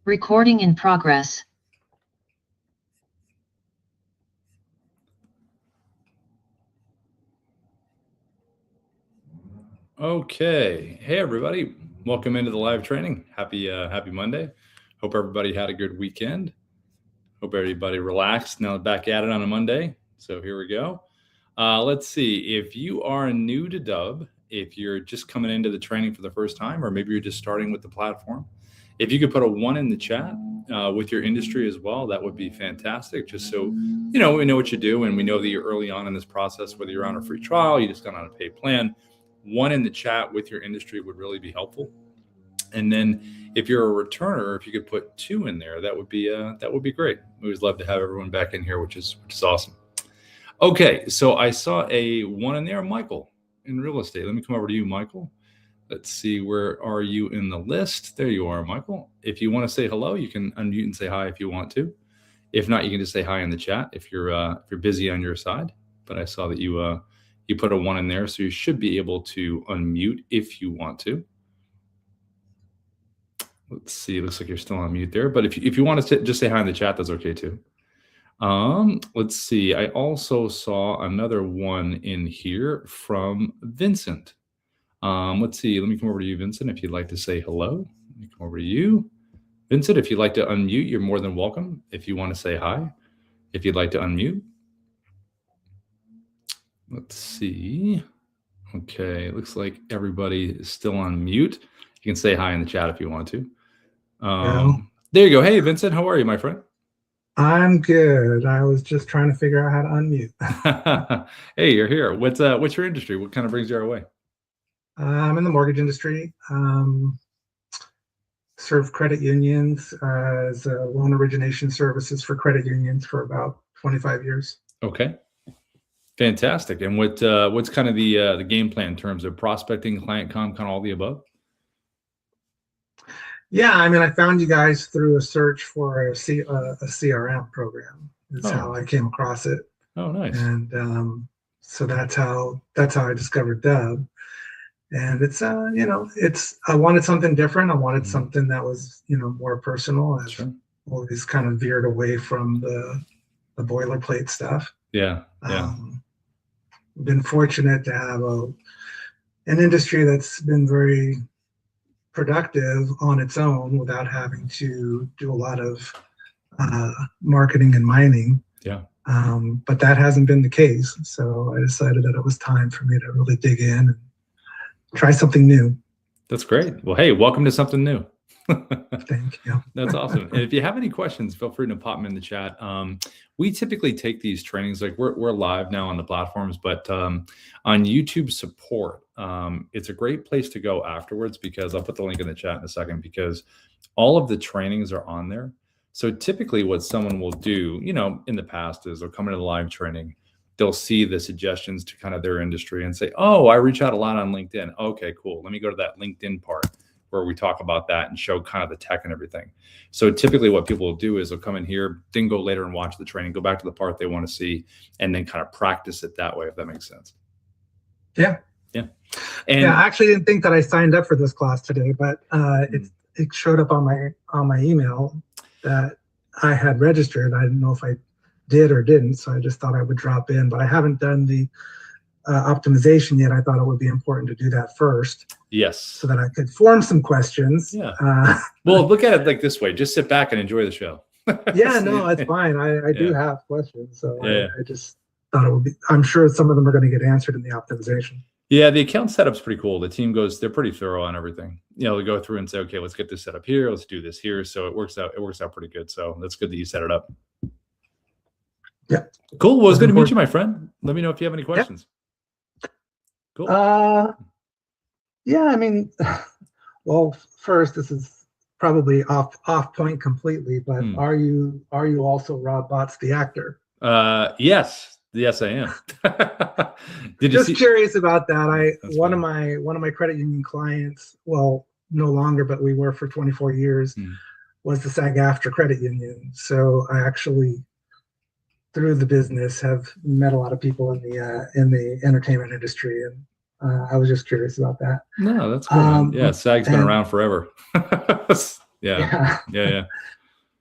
Recording in progress. Okay. Hey, everybody. Welcome into the live training. Happy Monday. Hope everybody had a good weekend. Hope everybody relaxed. Now back at it on a Monday. So here we go. Let's see. If you are new to Dubb, if you're just coming into the training for the first time, or maybe you're just starting with the platform, if you could put a 1 in the chat with your industry as well, that would be fantastic. Just so, we know what you do, and we know that you're early on in this process, whether you're on a free trial, you just got on a paid plan. 1 in the chat with your industry would really be helpful. And then if you're a returner, if you could put 2 in there, that would be great. We always love to have everyone back in here, which is awesome. Okay, so I saw a 1 in there, Michael, in real estate. Let me come over to you, Michael. Let's see, where are you in the list? There you are, Michael. If you want to say hello, you can unmute and say hi if you want to. If not, you can just say hi in the chat if you're busy on your side. But I saw that you put a 1 in there, so you should be able to unmute if you want to. Let's see, it looks like you're still on mute there. But if you want to just say hi in the chat, that's okay too. Let's see, I also saw another 1 in here from Vincent. Let's see, let me come over to you, Vincent, if you'd like to say hello. Let me come over to you. Vincent, if you'd like to unmute, you're more than welcome. If you want to say hi, if you'd like to unmute. Let's see. Okay, it looks like everybody is still on mute. You can say hi in the chat if you want to. There you go. Hey, Vincent, how are you, my friend? I'm good. I was just trying to figure out how to unmute. Hey, you're here. What's your industry? What kind of brings you our way? I'm in the mortgage industry. Serve credit unions as loan origination services for credit unions for about 25 years. Okay. Fantastic. And what's kind of the game plan in terms of prospecting, client comm, kind of all the above? Yeah, I mean, I found you guys through a search for a CRM program. Is how I came across it. Oh, nice. And so that's how I discovered Dubb. And it's I wanted something different. I wanted something that was more personal. I've always kind of veered away from the boilerplate stuff. Yeah. Been fortunate to have an industry that's been very productive on its own without having to do a lot of marketing and mining. Yeah. But that hasn't been the case. So I decided that it was time for me to really dig in and try something new. That's great. Well, hey, welcome to something new. Thank you. That's awesome. And if you have any questions, feel free to pop them in the chat. We typically take these trainings, like we're live now on the platforms, but on YouTube support, it's a great place to go afterwards, because I'll put the link in the chat in a second, because all of the trainings are on there. So typically what someone will do, in the past, is they'll come into the live training, they'll see the suggestions to kind of their industry and say, oh, I reach out a lot on LinkedIn. Okay, cool. Let me go to that LinkedIn part where we talk about that and show kind of the tech and everything. So typically what people will do is they'll come in here, then go later and watch the training, go back to the part they want to see, and then kind of practice it that way, if that makes sense. Yeah. Yeah. And I actually didn't think that I signed up for this class today, but it showed up on my email that I had registered. I didn't know if I did or didn't, so I just thought I would drop in, but I haven't done the optimization yet. I thought it would be important to do that first. Yes. So that I could form some questions. Yeah. Well, look at it like this way. Just sit back and enjoy the show. Yeah, no, it's fine. I do have questions. So I just thought it would be, I'm sure some of them are going to get answered in the optimization. Yeah, the account setup's pretty cool. The team they're pretty thorough on everything. They go through and say, okay, let's get this set up here. Let's do this here. So it works out pretty good. So that's good that you set it up. Yeah. Cool. Well, it's good to meet you, my friend. Let me know if you have any questions. Yeah. Cool. Yeah, I mean, well, first, this is probably off point completely, but are you also Rob Botts, the actor? Yes, I am. Just curious about that. One of my credit union clients, well, no longer, but we were for 24 years, was the SAG-AFTRA credit union. So I actually, through the business, have met a lot of people in the entertainment industry, and I was just curious about that. No, that's cool. Yeah, SAG's been around forever. Yeah.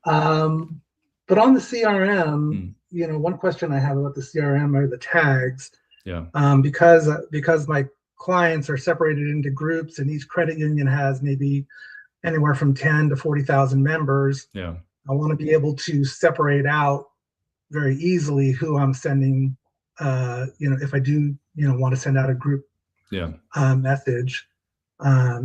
But on the CRM, one question I have about the CRM are the tags. Yeah. Because my clients are separated into groups, and each credit union has maybe anywhere from 10 to 40,000 members. Yeah. I want to be able to separate out very easily who I'm sending. If I do, want to send out a group message.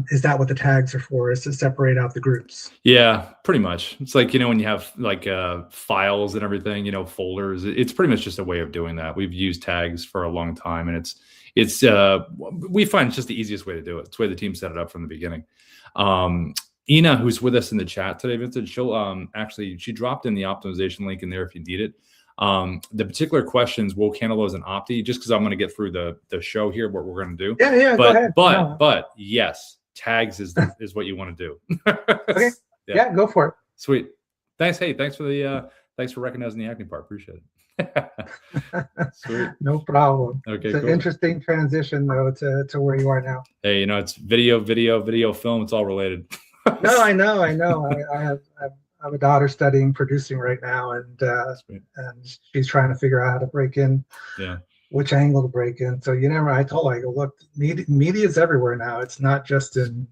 Is that what the tags are for? Is to separate out the groups? Yeah, pretty much. It's like, when you have like files and everything, folders, it's pretty much just a way of doing that. We've used tags for a long time, and it's we find it's just the easiest way to do it. It's the way the team set it up from the beginning. Ina, who's with us in the chat today, Vincent, she'll she dropped in the optimization link in there if you need it. The particular questions we'll handle those in Opti, just because I'm going to get through the show here, what we're going to do. Yeah, but, go ahead. But yes, tags is what you want to do. Okay. Yeah, go for it. Sweet. Thanks. Hey, thanks for recognizing the acting part. Appreciate it. Sweet. No problem. Okay. It's an interesting transition though to where you are now. Hey, it's video, film. It's all related. No, I know. I have a daughter studying producing right now, and she's trying to figure out how to break in. Yeah. Which angle to break in. So I told her, I go, look, media is everywhere now. It's not just in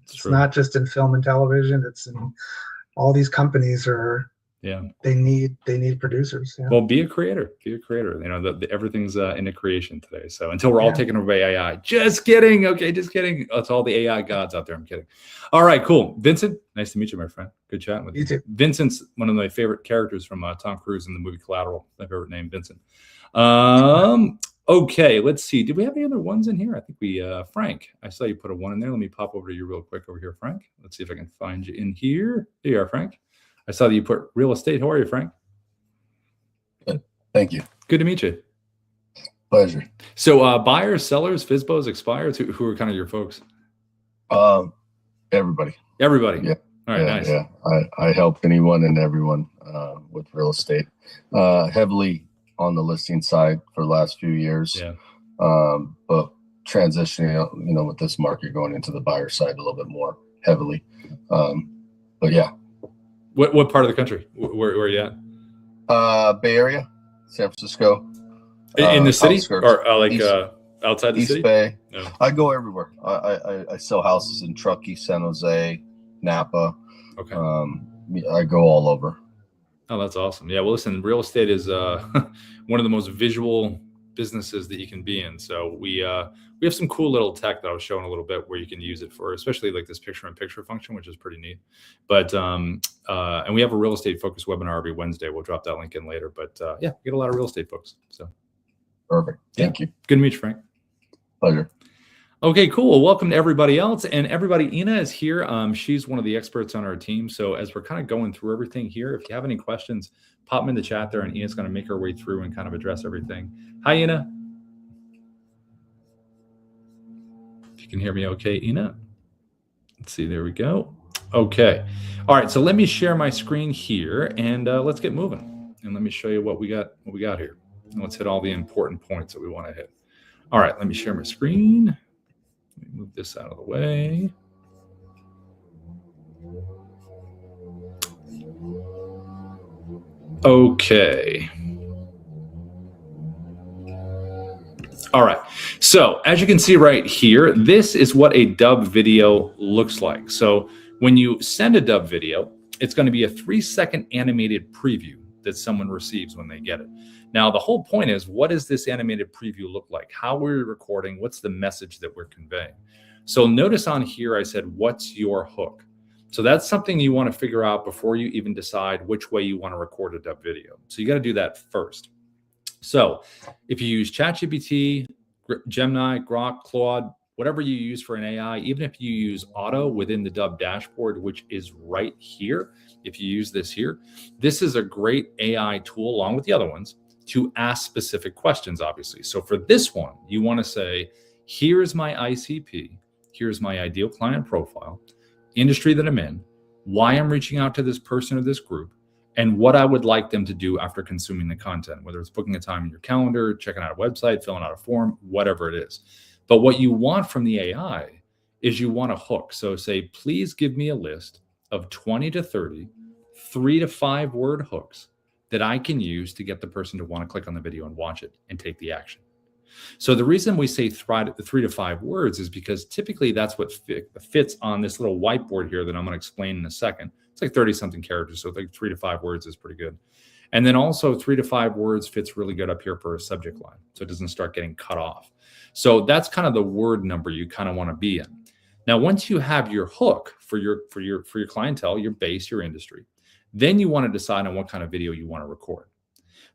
film and television. It's in all these companies they need producers. Yeah. Well, be a creator. Everything's into creation today. So until we're all taken over by AI, just kidding. Okay, just kidding. It's all the AI gods out there. I'm kidding. All right, cool. Vincent, nice to meet you, my friend. Good chatting with you. You too. Vincent's one of my favorite characters from Tom Cruise in the movie Collateral. My favorite name, Vincent. Okay, let's see. Did we have any other ones in here? I think we, Frank, I saw you put a 1 in there. Let me pop over to you real quick over here, Frank. Let's see if I can find you in here. There you are, Frank. I saw that you put real estate. How are you, Frank? Good. Thank you. Good to meet you. Pleasure. So buyers, sellers, FSBOs, expires, who are kind of your folks? Everybody. Everybody? Yeah. All right, nice. Yeah, I help anyone and everyone with real estate. Heavily on the listing side for the last few years. Yeah. But transitioning, with this market going into the buyer side a little bit more heavily. But yeah. What part of the country? Where are you at? Bay Area, San Francisco. In the city, outskirts. or outside the East city? Bay. No. I go everywhere. I sell houses in Truckee, San Jose, Napa. Okay. I go all over. Oh, that's awesome. Yeah. Well, listen, real estate is one of the most visual businesses that you can be in. So we have some cool little tech that I was showing a little bit where you can use it for, especially like this picture-in-picture function, which is pretty neat. But and we have a real estate focused webinar every Wednesday. We'll drop that link in later. But yeah, we get a lot of real estate folks. So perfect. Thank you. Good to meet you, Frank. Pleasure. Okay, cool. Well, welcome to everybody else. And everybody, Ina is here. She's one of the experts on our team. So as we're kind of going through everything here, if you have any questions, pop them in the chat there, and Ina's going to make her way through and kind of address everything. Hi, Ina. If you can hear me okay, Ina. Let's see. There we go. Okay. All right. So let me share my screen here, and let's get moving. And let me show you what we got here. And let's hit all the important points that we want to hit. All right. Let me share my screen. Let me move this out of the way. Okay. All right. So as you can see right here, this is what a Dubb video looks like. So when you send a Dubb video, it's going to be a 3-second animated preview that someone receives when they get it. Now, the whole point is, what does this animated preview look like? How we're recording? What's the message that we're conveying? So notice on here, I said, what's your hook? So that's something you want to figure out before you even decide which way you want to record a Dubb video. So you got to do that first. So if you use ChatGPT, Gemini, Grok, Claude, whatever you use for an AI, even if you use Auto within the Dubb dashboard, which is right here, if you use this here, this is a great AI tool along with the other ones to ask specific questions, obviously. So for this one, you want to say, here's my ICP, here's my ideal client profile, industry that I'm in, why I'm reaching out to this person or this group, and what I would like them to do after consuming the content, whether it's booking a time in your calendar, checking out a website, filling out a form, whatever it is. But what you want from the AI is you want a hook. So say, please give me a list of 20 to 30, 3 to 5 word hooks that I can use to get the person to want to click on the video and watch it and take the action. So the reason we say 3 to 5 words is because typically that's what fits on this little whiteboard here that I'm going to explain in a second. It's like 30 something characters. So like 3 to 5 words is pretty good. And then also 3 to 5 words fits really good up here for a subject line. So it doesn't start getting cut off. So that's kind of the word number you kind of want to be in. Now, once you have your hook for your clientele, your base, your industry, then you want to decide on what kind of video you want to record.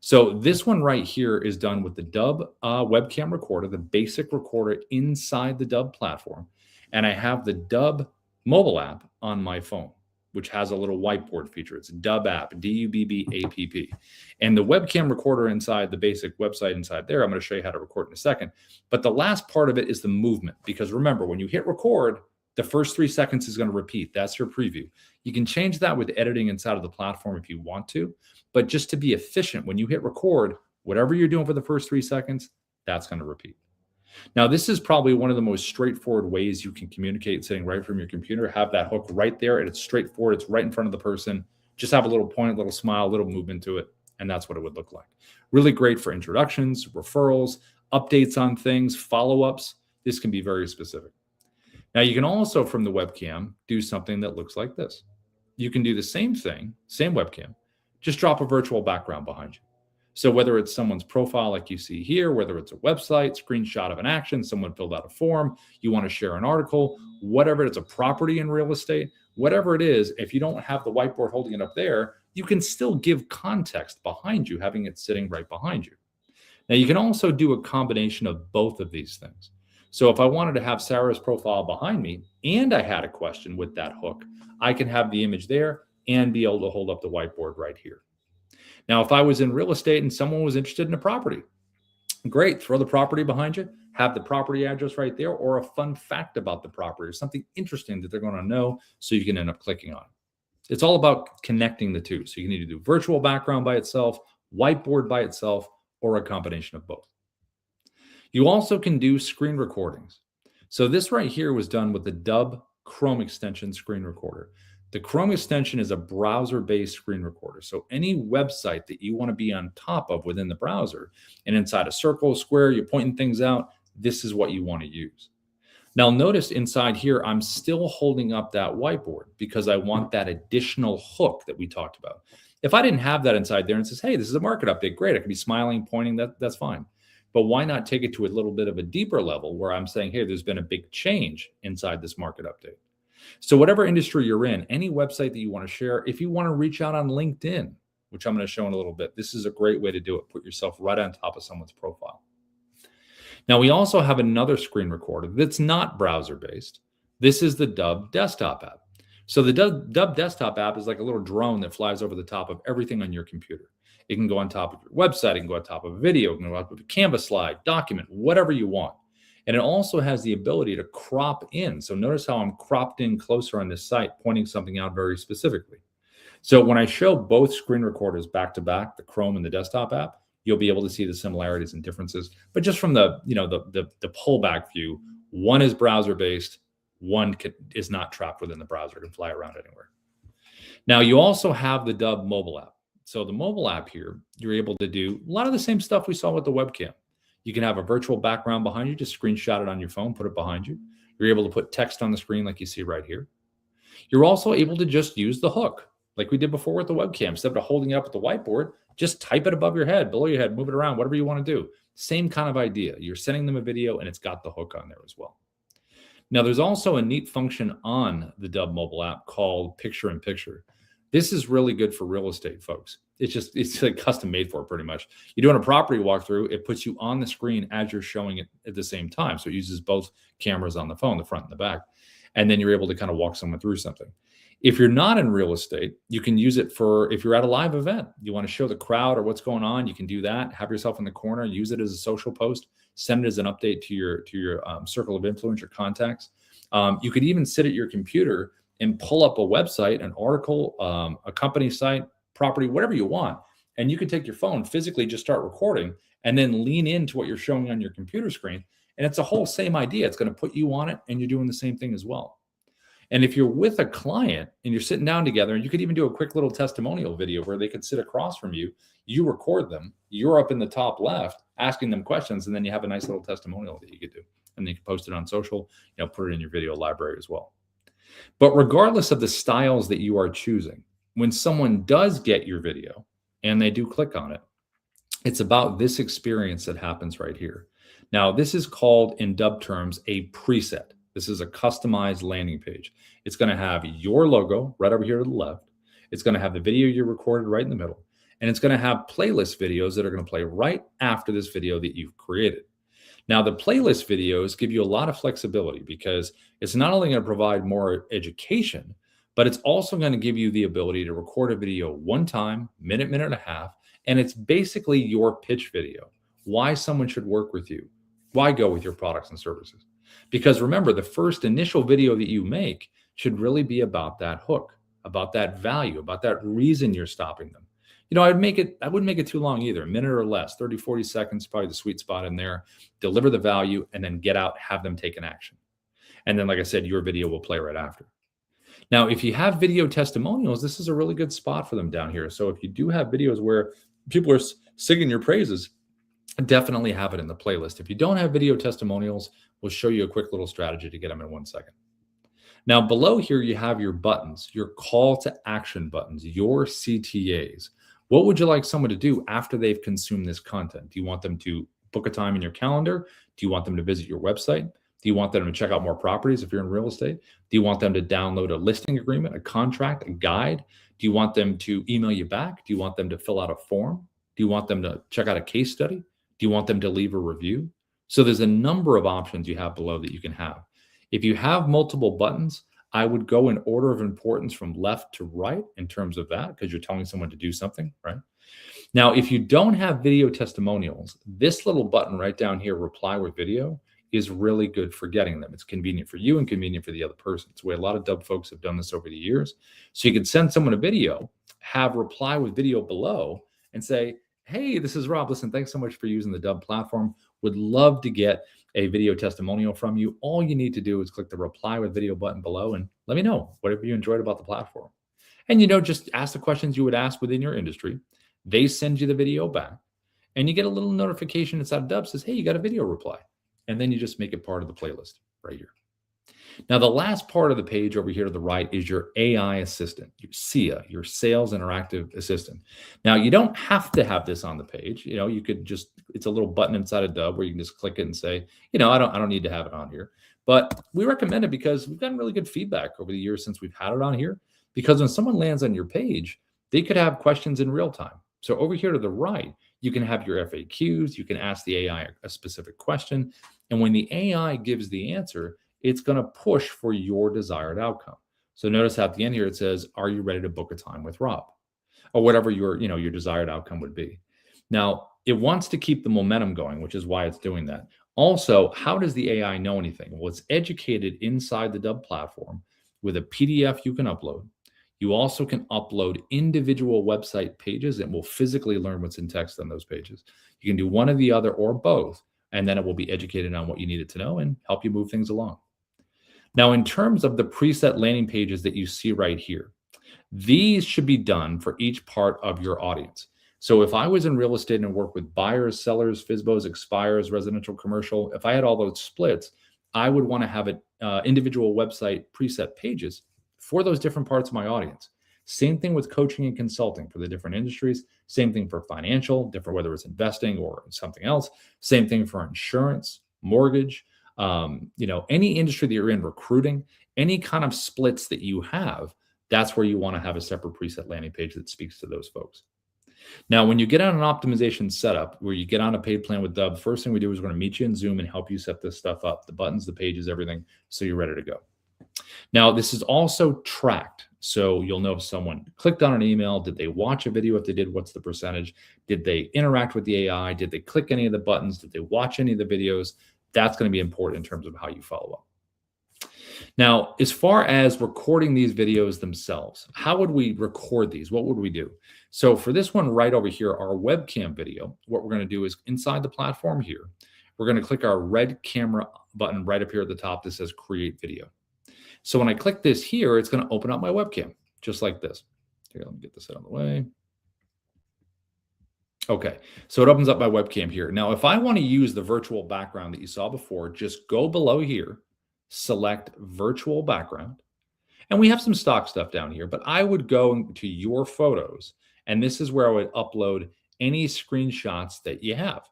So this one right here is done with the Dubb webcam recorder, the basic recorder inside the Dubb platform. And I have the Dubb mobile app on my phone, which has a little whiteboard feature. It's Dubb app, D-U-B-B-A-P-P. And the webcam recorder inside the basic website inside there, I'm going to show you how to record in a second. But the last part of it is the movement. Because remember, when you hit record, the first 3 seconds is going to repeat. That's your preview. You can change that with editing inside of the platform if you want to. But just to be efficient, when you hit record, whatever you're doing for the first 3 seconds, that's going to repeat. Now, this is probably one of the most straightforward ways you can communicate sitting right from your computer. Have that hook right there, and it's straightforward. It's right in front of the person. Just have a little point, a little smile, a little movement to it, and that's what it would look like. Really great for introductions, referrals, updates on things, follow-ups. This can be very specific. Now, you can also, from the webcam, do something that looks like this. You can do the same thing, same webcam, just drop a virtual background behind you. So whether it's someone's profile like you see here, whether it's a website, screenshot of an action, someone filled out a form, you want to share an article, whatever, it's a property in real estate, whatever it is, if you don't have the whiteboard holding it up there, you can still give context behind you, having it sitting right behind you. Now, you can also do a combination of both of these things. So if I wanted to have Sarah's profile behind me and I had a question with that hook, I can have the image there and be able to hold up the whiteboard right here. Now, if I was in real estate and someone was interested in a property, great, throw the property behind you, have the property address right there, or a fun fact about the property or something interesting that they're going to know so you can end up clicking on it. It's all about connecting the two. So you can either do virtual background by itself, whiteboard by itself, or a combination of both. You also can do screen recordings. So this right here was done with the Dubb Chrome extension screen recorder. The Chrome extension is a browser-based screen recorder. So any website that you want to be on top of within the browser, and inside a circle, square, you're pointing things out, this is what you want to use. Now notice inside here, I'm still holding up that whiteboard because I want that additional hook that we talked about. If I didn't have that inside there and says, hey, this is a market update, great, I could be smiling, pointing, that's fine. But why not take it to a little bit of a deeper level where I'm saying, hey, there's been a big change inside this market update. So whatever industry you're in, any website that you want to share, if you want to reach out on LinkedIn, which I'm going to show in a little bit, this is a great way to do it. Put yourself right on top of someone's profile. Now, we also have another screen recorder that's not browser-based. This is the Dubb desktop app. So the Dubb desktop app is like a little drone that flies over the top of everything on your computer. It can go on top of your website. It can go on top of a video. It can go on top of a Canvas slide, document, whatever you want. And it also has the ability to crop in. So notice how I'm cropped in closer on this site, pointing something out very specifically. So when I show both screen recorders back to back, the Chrome and the desktop app, you'll be able to see the similarities and differences. But just from the pullback view, one is browser-based, one is not trapped within the browser, it can fly around anywhere. Now, you also have the Dubb mobile app. So the mobile app here, you're able to do a lot of the same stuff we saw with the webcam. You can have a virtual background behind you, just screenshot it on your phone, put it behind you. You're able to put text on the screen like you see right here. You're also able to just use the hook like we did before with the webcam. Instead of holding it up with the whiteboard, just type it above your head, below your head, move it around, whatever you want to do. Same kind of idea. You're sending them a video and it's got the hook on there as well. Now, there's also a neat function on the Dubb mobile app called Picture in Picture. This is really good for real estate folks. It's like custom made for it pretty much. You're doing a property walkthrough, it puts you on the screen as you're showing it at the same time. So it uses both cameras on the phone, the front and the back. And then you're able to kind of walk someone through something. If you're not in real estate, you can use it for if you're at a live event, you want to show the crowd or what's going on, you can do that. Have yourself in the corner, use it as a social post, send it as an update to your circle of influence, your contacts. You could even sit at your computer and pull up a website, an article, a company site, property, whatever you want. And you can take your phone, physically just start recording and then lean into what you're showing on your computer screen. And it's a whole same idea. It's going to put you on it and you're doing the same thing as well. And if you're with a client and you're sitting down together, and you could even do a quick little testimonial video where they could sit across from you, you record them, you're up in the top left asking them questions, and then you have a nice little testimonial that you could do. And then you can post it on social, put it in your video library as well. But regardless of the styles that you are choosing, when someone does get your video and they do click on it, it's about this experience that happens right here. Now, this is called, in Dubb terms, a preset. This is a customized landing page. It's going to have your logo right over here to the left. It's going to have the video you recorded right in the middle. And it's going to have playlist videos that are going to play right after this video that you've created. Now, the playlist videos give you a lot of flexibility because it's not only going to provide more education, but it's also going to give you the ability to record a video one time, minute and a half, and it's basically your pitch video. Why someone should work with you. Why go with your products and services? Because remember, the first initial video that you make should really be about that hook, about that value, about that reason you're stopping them. I wouldn't make it too long either, a minute or less, 30, 40 seconds, probably the sweet spot in there. Deliver the value and then get out, have them take an action. And then, like I said, your video will play right after. Now, if you have video testimonials, this is a really good spot for them down here. So if you do have videos where people are singing your praises, definitely have it in the playlist. If you don't have video testimonials, we'll show you a quick little strategy to get them in 1 second. Now, below here, you have your buttons, your call to action buttons, your CTAs. What would you like someone to do after they've consumed this content? Do you want them to book a time in your calendar? Do you want them to visit your website? Do you want them to check out more properties if you're in real estate? Do you want them to download a listing agreement, a contract, a guide? Do you want them to email you back? Do you want them to fill out a form? Do you want them to check out a case study? Do you want them to leave a review? So there's a number of options you have below that you can have. If you have multiple buttons, I would go in order of importance from left to right in terms of that, because you're telling someone to do something, right? Now, if you don't have video testimonials, this little button right down here, reply with video, is really good for getting them. It's convenient for you and convenient for the other person. It's the way a lot of Dubb folks have done this over the years. So you can send someone a video, have reply with video below, and say, hey, this is Rob. Listen, thanks so much for using the Dubb platform. Would love to get a video testimonial from you. All you need to do is click the reply with video button below and let me know whatever you enjoyed about the platform. And, just ask the questions you would ask within your industry. They send you the video back and you get a little notification inside of Dubb says, hey, you got a video reply. And then you just make it part of the playlist right here. Now, the last part of the page over here to the right is your AI assistant, your SIA, your sales interactive assistant. Now, you don't have to have this on the page. You could just, it's a little button inside of Dubb where you can just click it and say, I don't need to have it on here. But we recommend it because we've gotten really good feedback over the years since we've had it on here. Because when someone lands on your page, they could have questions in real time. So over here to the right, you can have your FAQs. You can ask the AI a specific question. And when the AI gives the answer, it's going to push for your desired outcome. So notice at the end here, it says, are you ready to book a time with Rob? Or whatever your desired outcome would be. Now, it wants to keep the momentum going, which is why it's doing that. Also, how does the AI know anything? Well, it's educated inside the Dubb platform with a PDF you can upload. You also can upload individual website pages and will physically learn what's in text on those pages. You can do one or the other or both, and then it will be educated on what you need it to know and help you move things along. Now, in terms of the preset landing pages that you see right here, these should be done for each part of your audience. So if I was in real estate and work with buyers, sellers, FSBOs, expires, residential, commercial, if I had all those splits, I would want to have individual website preset pages for those different parts of my audience. Same thing with coaching and consulting for the different industries. Same thing for financial, different, whether it's investing or something else. Same thing for insurance, mortgage, any industry that you're in, recruiting, any kind of splits that you have, that's where you want to have a separate preset landing page that speaks to those folks. Now, when you get on an optimization setup where you get on a paid plan with Dubb, first thing we do is we're going to meet you in Zoom and help you set this stuff up, the buttons, the pages, everything, so you're ready to go. Now, this is also tracked. So you'll know if someone clicked on an email, did they watch a video? If they did, what's the percentage? Did they interact with the AI? Did they click any of the buttons? Did they watch any of the videos? That's going to be important in terms of how you follow up. Now, as far as recording these videos themselves, how would we record these? What would we do? So for this one right over here, our webcam video, what we're going to do is inside the platform here, we're going to click our red camera button right up here at the top that says create video. So when I click this here, it's going to open up my webcam, just like this. Here, let me get this out of the way. Okay, so it opens up my webcam here. Now, if I want to use the virtual background that you saw before, just go below here, select virtual background. And we have some stock stuff down here, but I would go to your photos, and this is where I would upload any screenshots that you have,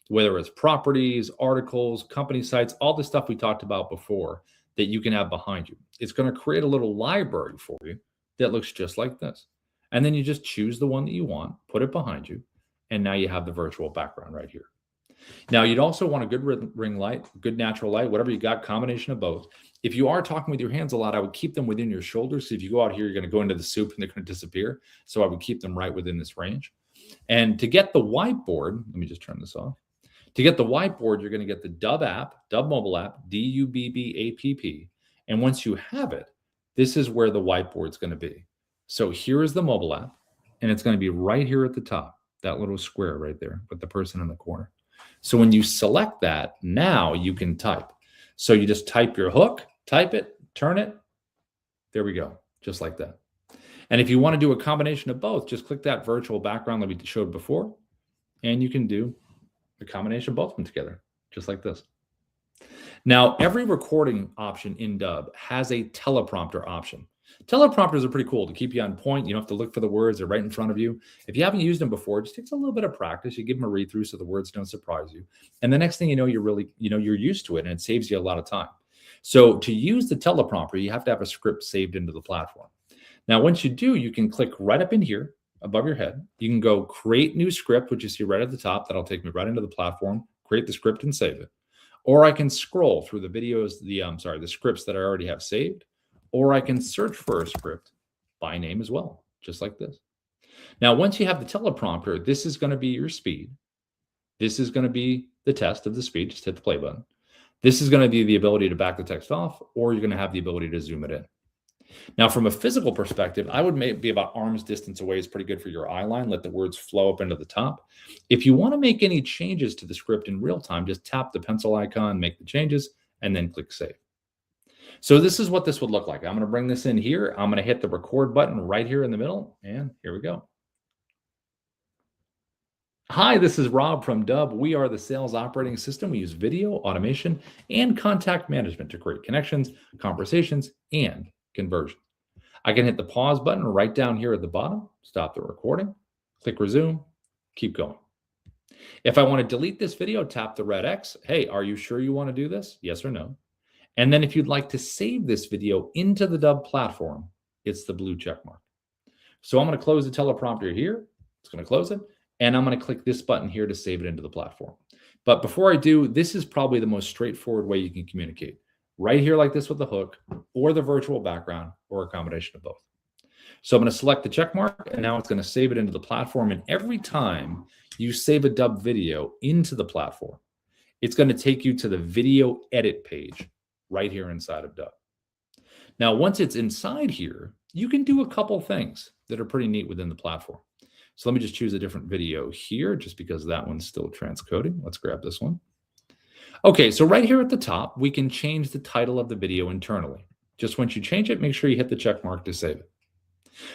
whether it's properties, articles, company sites, all the stuff we talked about before that you can have behind you. It's going to create a little library for you that looks just like this. And then you just choose the one that you want, put it behind you, and now you have the virtual background right here. Now, you'd also want a good ring light, good natural light, whatever you got, combination of both. If you are talking with your hands a lot, I would keep them within your shoulders. So if you go out here, you're going to go into the soup and they're going to disappear. So I would keep them right within this range. And to get the whiteboard, let me just turn this off. To get the whiteboard, you're going to get the Dubb app, Dubb mobile app, D-U-B-B-A-P-P. And once you have it, this is where the whiteboard's going to be. So here is the mobile app, and it's going to be right here at the top, that little square right there with the person in the corner. So when you select that, now you can type. So you just type your hook, type it, turn it. There we go, just like that. And if you want to do a combination of both, just click that virtual background that we showed before, and you can do a combination of both of them together, just like this. Now, every recording option in Dubb has a teleprompter option. Teleprompters are pretty cool to keep you on point. You don't have to look for the words. They're right in front of you. If you haven't used them before, it just takes a little bit of practice. You give them a read through so the words don't surprise you. And the next thing you know, you're used to it, and it saves you a lot of time. So to use the teleprompter, you have to have a script saved into the platform. Now, once you do, you can click right up in here above your head. You can go create new script, which you see right at the top. That'll take me right into the platform, create the script and save it. Or I can scroll through the videos, the scripts that I already have saved. Or I can search for a script by name as well, just like this. Now, once you have the teleprompter, this is going to be your speed. This is going to be the test of the speed. Just hit the play button. This is going to be the ability to back the text off, or you're going to have the ability to zoom it in. Now, from a physical perspective, I would be about arm's distance away is pretty good for your eye line. Let the words flow up into the top. If you want to make any changes to the script in real time, just tap the pencil icon, make the changes, and then click save. So this is what this would look like. I'm going to bring this in here. I'm going to hit the record button right here in the middle, and here we go. Hi, this is Rob from Dubb. We are the sales operating system. We use video, automation, and contact management to create connections, conversations, and conversion. I can hit the pause button right down here at the bottom, stop the recording, click resume, keep going. If I want to delete this video, tap the red X. Hey, are you sure you want to do this? Yes or no? And then if you'd like to save this video into the Dubb platform, it's the blue check mark. So I'm going to close the teleprompter here. It's going to close it. And I'm going to click this button here to save it into the platform. But before I do, this is probably the most straightforward way you can communicate. Right here like this with the hook, or the virtual background, or a combination of both. So I'm going to select the check mark, and now it's going to save it into the platform. And every time you save a Dubb video into the platform, it's going to take you to the video edit page right here inside of Dubb. Now, once it's inside here, you can do a couple things that are pretty neat within the platform. So let me just choose a different video here, just because that one's still transcoding. Let's grab this one. Okay, so right here at the top, we can change the title of the video internally. Just once you change it, make sure you hit the check mark to save it.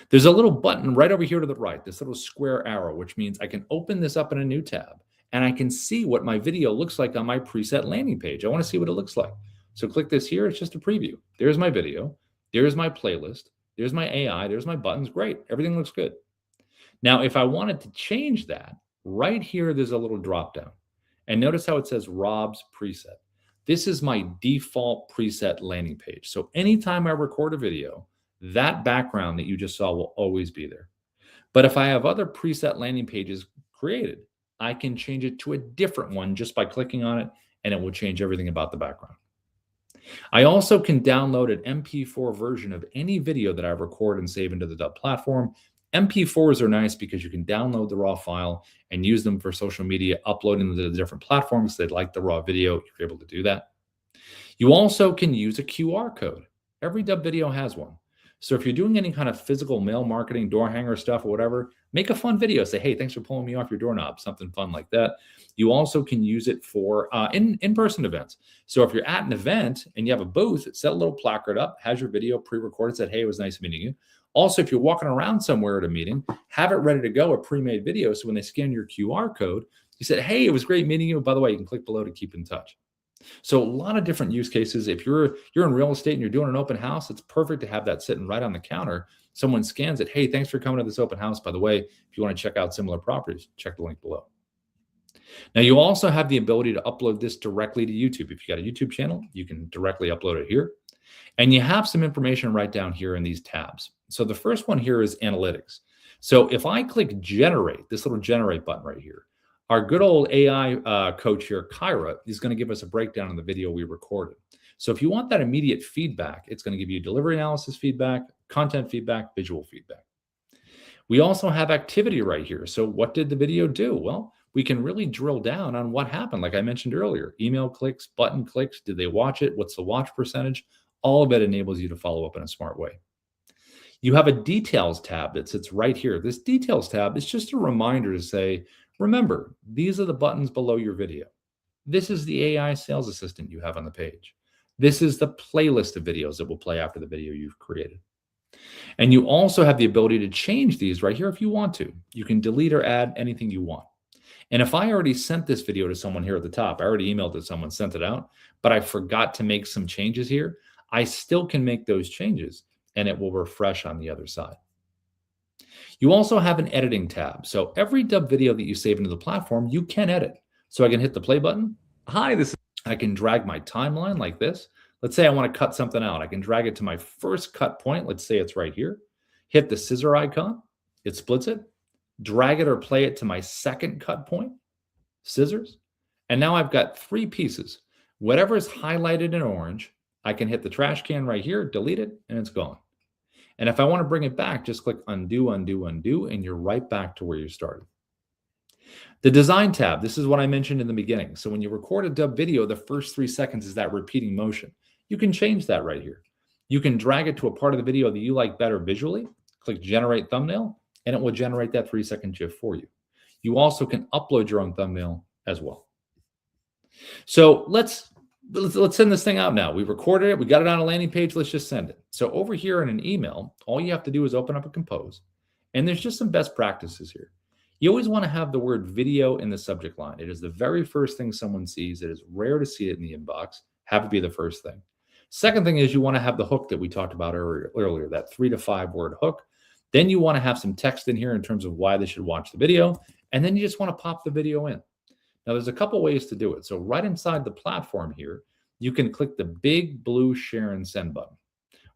There's a little button right over here to the right, this little square arrow, which means I can open this up in a new tab, and I can see what my video looks like on my preset landing page. I want to see what it looks like. So click this here. It's just a preview. There's my video. There's my playlist. There's my AI. There's my buttons. Great. Everything looks good. Now, if I wanted to change that, right here, there's a little drop down. And notice how it says Rob's preset. This is my default preset landing page. So anytime I record a video, that background that you just saw will always be there. But if I have other preset landing pages created, I can change it to a different one just by clicking on it, and it will change everything about the background. I also can download an MP4 version of any video that I record and save into the Dubb platform. MP4s are nice because you can download the raw file and use them for social media, uploading them to the different platforms. They'd like the raw video, you're able to do that. You also can use a QR code. Every Dubb video has one. So if you're doing any kind of physical mail marketing, door hanger stuff or whatever, make a fun video. Say, hey, thanks for pulling me off your doorknob, something fun like that. You also can use it for in-person events. So if you're at an event and you have a booth, set a little placard up, has your video pre-recorded, said, hey, it was nice meeting you. Also, if you're walking around somewhere at a meeting, have it ready to go, a pre-made video. So when they scan your QR code, you said, hey, it was great meeting you. By the way, you can click below to keep in touch. So a lot of different use cases. If you're in real estate and you're doing an open house, it's perfect to have that sitting right on the counter. Someone scans it. Hey, thanks for coming to this open house. By the way, if you want to check out similar properties, check the link below. Now, you also have the ability to upload this directly to YouTube. If you got a YouTube channel, you can directly upload it here. And you have some information right down here in these tabs. So the first one here is analytics. So if I click generate, this little generate button right here, our good old AI coach here, Kyra, is going to give us a breakdown of the video we recorded. So if you want that immediate feedback, it's going to give you delivery analysis feedback, content feedback, visual feedback. We also have activity right here. So what did the video do? Well, we can really drill down on what happened. Like I mentioned earlier, email clicks, button clicks, did they watch it? What's the watch percentage? All of it enables you to follow up in a smart way. You have a details tab that sits right here. This details tab is just a reminder to say, remember, these are the buttons below your video. This is the AI sales assistant you have on the page. This is the playlist of videos that will play after the video you've created. And you also have the ability to change these right here if you want to. You can delete or add anything you want. And if I already sent this video to someone here at the top, I already emailed it to someone, sent it out, but I forgot to make some changes here, I still can make those changes and it will refresh on the other side. You also have an editing tab. So every Dubb video that you save into the platform, you can edit. So I can hit the play button. I can drag my timeline like this. Let's say I want to cut something out. I can drag it to my first cut point. Let's say it's right here. Hit the scissor icon. It splits it. Drag it or play it to my second cut point. Scissors. And now I've got 3 pieces. Whatever is highlighted in orange, I can hit the trash can right here, delete it, and it's gone. And if I want to bring it back, just click undo, undo, undo, and you're right back to where you started. The design tab, this is what I mentioned in the beginning. So when you record a Dubb video, the first 3 seconds is that repeating motion. You can change that right here. You can drag it to a part of the video that you like better visually, click generate thumbnail, and it will generate that 3-second GIF for you. You also can upload your own thumbnail as well. So let's send this thing out now. We recorded it. We got it on a landing page. Let's just send it. So over here in an email, all you have to do is open up a compose. And there's just some best practices here. You always want to have the word video in the subject line. It is the very first thing someone sees. It is rare to see it in the inbox. Have it be the first thing. Second thing is you want to have the hook that we talked about earlier, that 3 to 5 word hook. Then you want to have some text in here in terms of why they should watch the video. And then you just want to pop the video in. Now, there's a couple ways to do it. So right inside the platform here, you can click the big blue share and send button.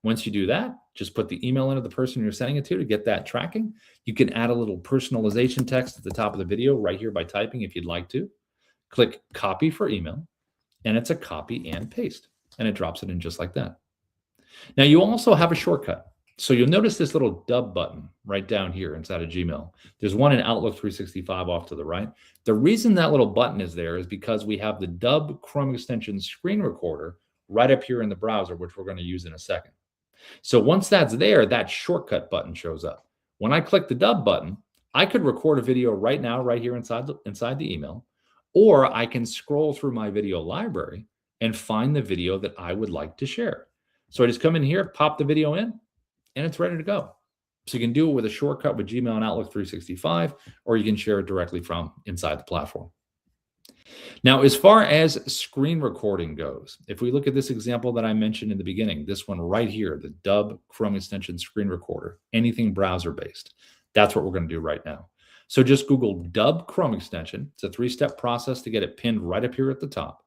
Once you do that, just put the email into the person you're sending it to get that tracking. You can add a little personalization text at the top of the video right here by typing if you'd like to. Click copy for email, and it's a copy and paste, and it drops it in just like that. Now, you also have a shortcut. So you'll notice this little Dubb button right down here inside of Gmail. There's one in Outlook 365 off to the right. The reason that little button is there is because we have the Dubb Chrome extension screen recorder right up here in the browser, which we're going to use in a second. So once that's there, that shortcut button shows up. When I click the Dubb button, I could record a video right now, right here inside the email, or I can scroll through my video library and find the video that I would like to share. So I just come in here, pop the video in, and it's ready to go. So you can do it with a shortcut with Gmail and Outlook 365, or you can share it directly from inside the platform. Now, as far as screen recording goes, if we look at this example that I mentioned in the beginning, this one right here, the Dubb Chrome extension screen recorder, anything browser-based, that's what we're going to do right now. So just Google Dubb Chrome extension. It's a 3-step process to get it pinned right up here at the top.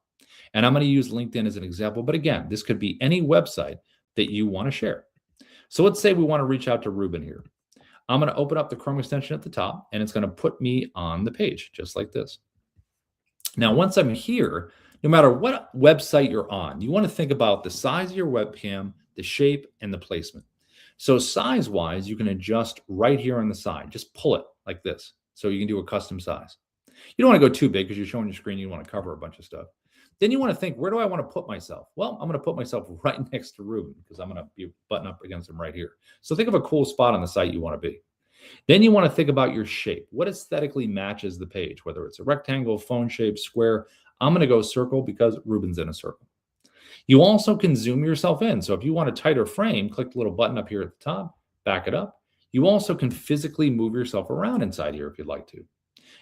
And I'm going to use LinkedIn as an example. But again, this could be any website that you want to share. So let's say we want to reach out to Ruben here. I'm going to open up the Chrome extension at the top, and it's going to put me on the page, just like this. Now, once I'm here, no matter what website you're on, you want to think about the size of your webcam, the shape, and the placement. So size-wise, you can adjust right here on the side. Just pull it like this. So you can do a custom size. You don't want to go too big because you're showing your screen. You want to cover a bunch of stuff. Then you want to think, where do I want to put myself? Well, I'm going to put myself right next to Ruben because I'm going to be button up against him right here. So think of a cool spot on the site you want to be. Then you want to think about your shape. What aesthetically matches the page, whether it's a rectangle, phone shape, square. I'm going to go circle because Ruben's in a circle. You also can zoom yourself in. So if you want a tighter frame, click the little button up here at the top, back it up. You also can physically move yourself around inside here if you'd like to.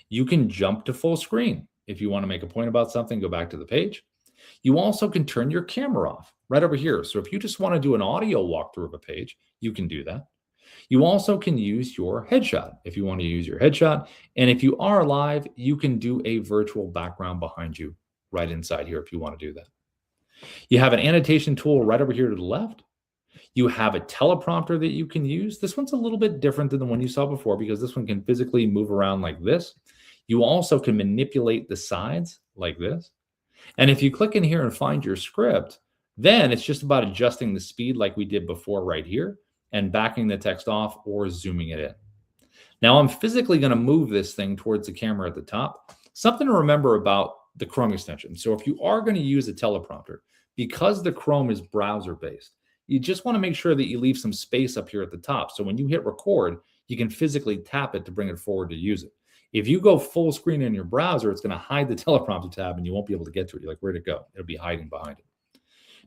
You can jump to full screen. If you want to make a point about something, go back to the page. You also can turn your camera off right over here. So if you just want to do an audio walkthrough of a page, you can do that. You also can use your headshot if you want to use your headshot. And if you are live, you can do a virtual background behind you right inside here if you want to do that. You have an annotation tool right over here to the left. You have a teleprompter that you can use. This one's a little bit different than the one you saw before because this one can physically move around like this. You also can manipulate the sides like this. And if you click in here and find your script, then it's just about adjusting the speed like we did before right here and backing the text off or zooming it in. Now I'm physically going to move this thing towards the camera at the top. Something to remember about the Chrome extension. So if you are going to use a teleprompter, because the Chrome is browser based, you just want to make sure that you leave some space up here at the top. So when you hit record, you can physically tap it to bring it forward to use it. If you go full screen in your browser, it's going to hide the teleprompter tab and you won't be able to get to it. You're like, where'd it go? It'll be hiding behind it.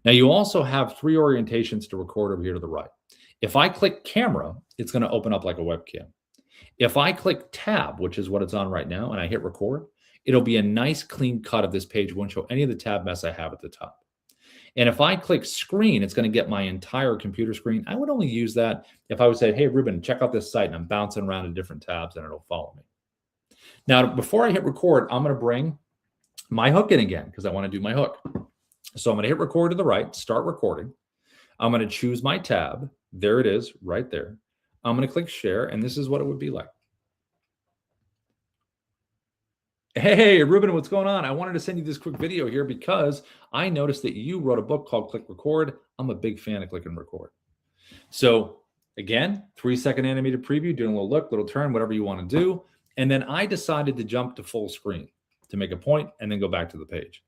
Now you also have 3 orientations to record over here to the right. If I click camera, it's going to open up like a webcam. If I click tab, which is what it's on right now, and I hit record, it'll be a nice clean cut of this page. It won't show any of the tab mess I have at the top. And if I click screen, it's going to get my entire computer screen. I would only use that if I would say, hey, Ruben, check out this site. And I'm bouncing around to different tabs and it'll follow me. Now, before I hit record, I'm going to bring my hook in again because I want to do my hook. So I'm going to hit record to the right, start recording. I'm going to choose my tab. There it is right there. I'm going to click share, and this is what it would be like. Hey, Ruben, what's going on? I wanted to send you this quick video here because I noticed that you wrote a book called Click Record. I'm a big fan of Click and Record. So again, 3-second animated preview, doing a little look, little turn, whatever you want to do. And then I decided to jump to full screen to make a point and then go back to the page.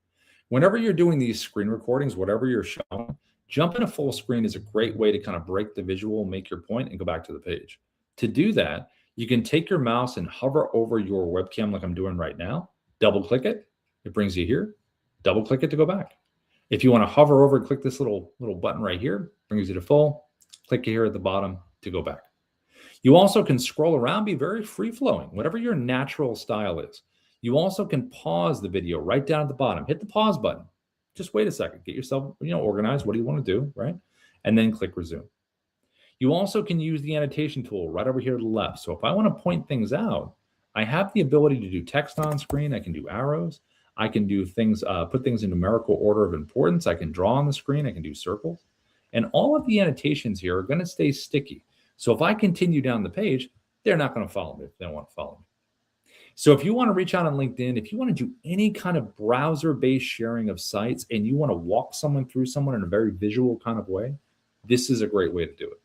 Whenever you're doing these screen recordings, whatever you're showing, jump into full screen is a great way to kind of break the visual, make your point, and go back to the page. To do that, you can take your mouse and hover over your webcam like I'm doing right now, double click it, it brings you here, double click it to go back. If you want to hover over and click this little button right here, brings you to full, click here at the bottom to go back. You also can scroll around, be very free flowing, whatever your natural style is. You also can pause the video right down at the bottom, hit the pause button. Just wait a second, get yourself organized. What do you want to do, right? And then click resume. You also can use the annotation tool right over here to the left. So if I want to point things out, I have the ability to do text on screen. I can do arrows. I can do things, put things in numerical order of importance. I can draw on the screen. I can do circles. And all of the annotations here are going to stay sticky. So if I continue down the page, they're not going to follow me if they don't want to follow me. So if you want to reach out on LinkedIn, if you want to do any kind of browser-based sharing of sites and you want to walk someone through someone in a very visual kind of way, this is a great way to do it.